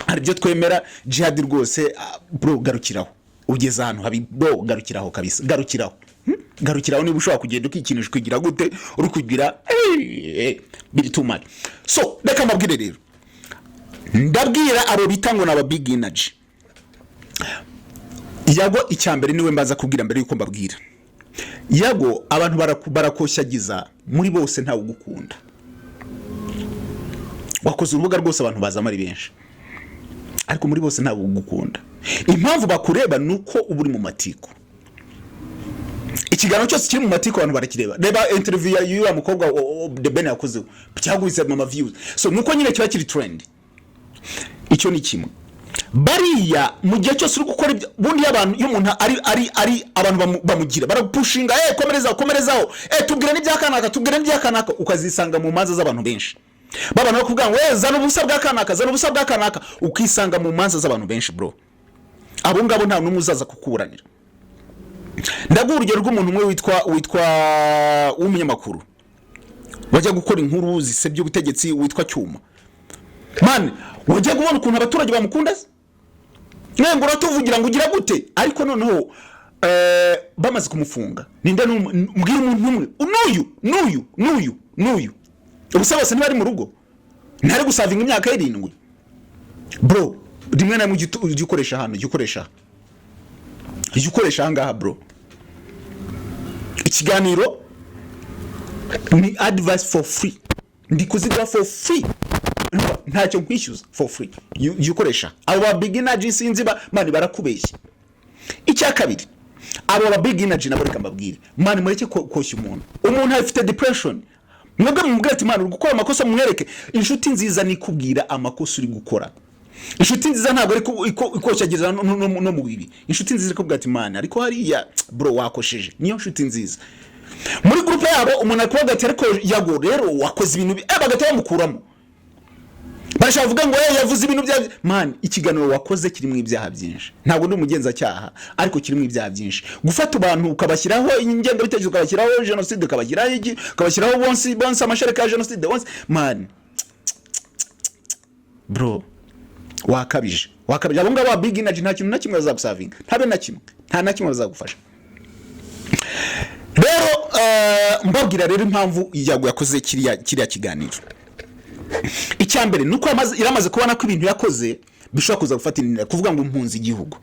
hari byo twemera. Jihad rwose bro, garukiraho ugeze ahantu habi bro, garukiraho kabisa, garukiraho niba ushobora kugenda ukikinisha kugira gute uri kugira biri too much. So reka mbabwire rero, ndabwira abo bitango n'aba big energy. Yago icyambere niwe mbaza kubwira mbere yuko mbabwira. Yago abantu barakoshagiza, muri bose ntawe ugukunda. Wakoze urubuga rwose abantu baza ari benshi, ariko muri bose ntawe ugukunda. Impamvu bakureba nuko uburi mu matiko. Ikiganiro cyose kiri mu matiko abantu barakireba. Reba interview y'uyu mukobwa The Ben yakoze cyagwize mama views. So nuko nyine kiba kiri trend. Icyo ni kimwe. Bariya mu gihe cyose uri gukora bundi y'abantu, iyo umuntu ari abantu bamugira barapushinga, komerezaho tubwire n'ibyakanaka, ukazisanga mu manza z'abantu benshi. Babana bakubwira ngo zana ubusa bw'akanaka, ukisanga mu manza z'abantu benshi bro. Abo ngabo nta numwe uzaza kukuburanira. Ndaguha urugero rw'umuntu umwe witwa w'umunyamakuru wajya gukora inkuru zisebye ubutegetsi, witwa Cyuma. Man, wajya kubona ukuntu abaturage bamukunda, ngo uratuvugira ngo ugira gute, ariko noneho bamaze kumufunga. Ninde mbwira umuntu umwe n'uyu ubusaba bose ntibari mu rugo, ntari gusavinga imyaka 7 bro. Rimwe na ugikoresha hano, ugikoresha hangaha bro. Ikiganiro ni advice for free, ndikuzigira for free, ntacyo nkwishyuza, for free. Ugikoresha abo ba big energy sinzi mani barakubeshya. Icya kabiri, abo ba big energy nabo reka mbabwire, mani mureke koshya umuntu afite depression. Mwebwe mumubwira ati mani gukora amakosa, mwereke inshuti nziza nikubwira amakosa uri gukora. Inshuti nziza ntabwo ariko ikoshagiza no mu bibi. Inshuti nziza ikubwira ati mani ariko hariya bro wakosheje, niyo inshuti nziza. Muri groupe yabo umuntu akubwira ati ariko Yago rero wakoze ibintu bagahita bamukuramo, bashavuga ngo yavuze ibintu bya mani. Ikiganiro wakoze kirimo ibyaha byinshi, ntabwo ndi umugenza cyaha, ariko kirimo ibyaha byinshi. Gufata abantu ukabashyiraho ingendo bitekerezo, ukabashyiraho genocide, ukabashyiraho bonse amashereka ya genocide bonse mani bro, wakabije. Abo ngabo wa big energy nta kintu na kimwe bazagusavinga, nta na kimwe bazagufasha. Rero mbabwira rero impamvu Yago yakoze kiriya kiganiro. Icyambere nuko iramaze kubona ko ibintu yakoze bishobora kuza gufatinira kuvuga ngo impunzi igihugu.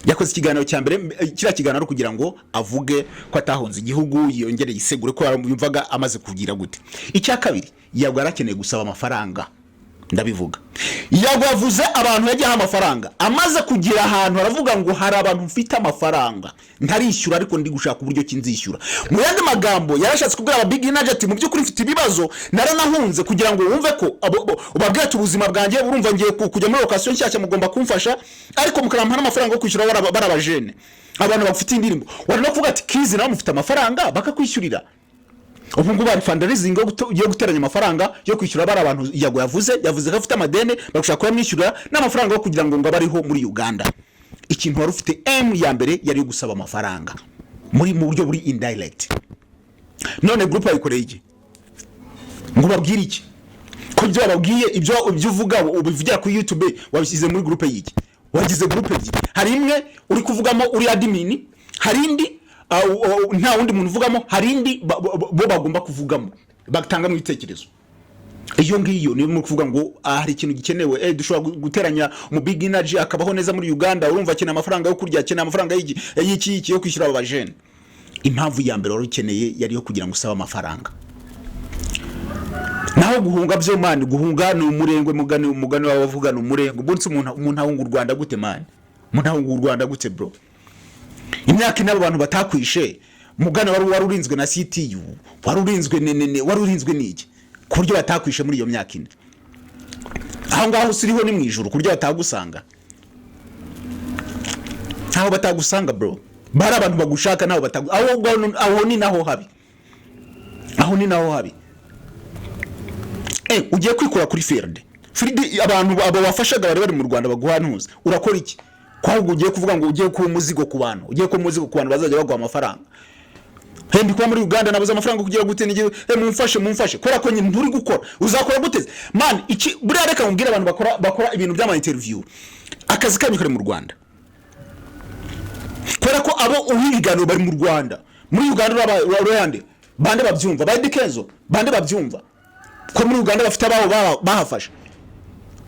Yakoze ikiganiro cyambere, kiriya kiganiro kugira ngo avuge ko atahunze igihugu, yongere yisegure ko yumvaga amaze kugira gute. Icya kabiri, Yago arakeneye gusaba amafaranga, ndabivuga. yago yavuze abantu yagiye amafaranga amaze kugira ahantu aravuga ngo hari abantu mfite amafaranga ntarishyura ariko ndi gushaka uburyo kinzishyura mu yandi magambo yarashatse kubwira aba big energy ati mu by'ukuri mfite ibibazo naranahunze kugira ngo wumve ko ubabwira ubuzima bwanjye urumva ngiye kujya muri location nshyashya mugomba kumfasha ariko mukarampa n'amafaranga yo kwishyura barabajene abantu bafite indirimbo wari no kuvuga ati kizi nawe mufite amafaranga bakakwishyurira ubu ngubu bari fundraising yo guteranya amafaranga yo kwishyura bari abantu yago yavuze ko afite amadene bagushaka kuyamwishyura n'amafaranga yo kugira ngo ngabariho muri Uganda ikintu wari ufite ya mbere yari gusaba amafaranga muri mu buryo buri indirect none group ayikoreye iki ngo babwire iki ko byo babwiye ibyo uvuga ubivugira ku YouTube wabishyize muri group y'iki wagize group y'iki hari imwe uri kuvugamo uri admin hari indi nta wundi muntu uvugamo hari indi bo bagomba kuvugamo batanga mu bitekerezo iyo ngiyo niyo mu kuvuga ngo hari ikintu gikenewe dushobora guteranya mu big energy akabaho neza muri Uganda urumva cyane amafaranga yo kurya cyane amafaranga y'iki yo kwishyura abajene impamvu ya mbere wari ukeneye yari yo kugira ngo usaba amafaranga naho guhunga byo man guhunga ni umurengwe umugani wabavuga ni umurengwe bunse umuntu ahunga u Rwanda gute man umuntu ahunga u Rwanda gute bro imyaka inabo abantu batakwishe mugana wari urinzwe na CTU wari urinzwe n'iki kuryo batakwishe muri iyo myaka ine aho ngaho usiriho ni mwijuru kuryo batagusanga aho batagusanga bro bara abantu bagushaka naho aho ni naho habi ugiye kwikura kuri field abantu abo bafashaga bari mu Rwanda baguhanuza urakora iki kwahubwo ugiye kuvuga ngo ugiye ku muzigo ku bantu bazajya bagwa amafaranga hendi kwa muri Uganda nabuze amafaranga kugira gute nige mumfashe kora ko nyine nturi gukora uzakora guteze man iki buriya reka mbwira abantu bakora ibintu by'ama interview akazi kanyu kare mu Rwanda kora ko abo uhigano bari mu Rwanda muri Uganda urayande bande babyumva bayidikenzo bande babyumva ko muri Uganda bafite ababo bahafasha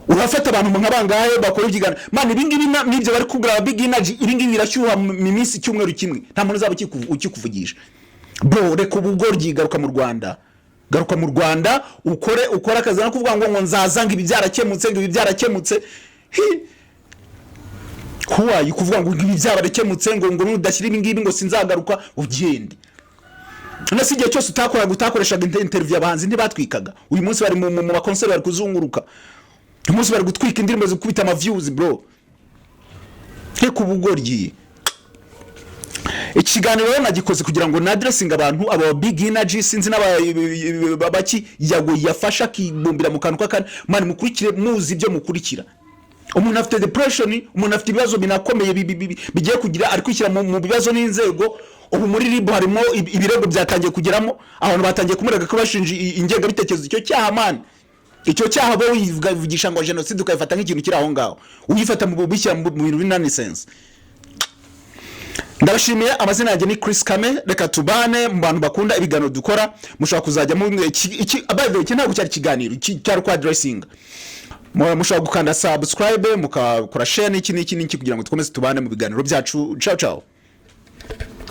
urafata abantu nkabangaye bakora ibyigana man ibingibi nibyo bari kugura big energy ibingibi birashyuha mu minsi cyumweru kimwe nta muntu uzaba ukikuvugisha bro reka ubugoryi garuka mu Rwanda ukora akazi no kuvuga ngo nzazanga ibi byarakemutse kuwa kuvuga ngo ibi byarakemutse ngo nudashyira ibingibi ngo sinzagaruka ugende nasi igihe cyose utakoreshaga interview abahanzi ntibatwikaga uyu munsi bari mu makonseri bari kuzunguruka umunsi bari gutwika indirimbo zikubita ama views bro reka ubugoryi ikiganiro nagikoze kugira ngo na addressing abantu aba big energy sinzi n'abaki yago yafasha kibumbira mu kantu kakane mani mukurikire muzi ibyo mukurikira umuntu afite depression umuntu afite ibibazo binakomeye bigiye kugira ari kwishyira mu bibazo n'inzego ubu muri ribo harimo ibirego byatangiye kugeramo abantu batangiye kumurega ko bashinje ingenga bitekerezo icyo cyaha mani icyo cyaha bo wivugisha ngo genocide ukayifata nk'ikintu kiri aho ngaho uyifata mu bishyira mu bintu binanisense ndabashimiye amazina yanjye ni Chris Kame reka tubane mu bantu bakunda ibiganiro dukora mushobora kuzajya mu abave ntabwo cyari kiganiro cyari kwa addressing mushobora gukanda subscribe mukakora share n'iki kugira ngo dukomeze tubane mu biganiro byacu ciao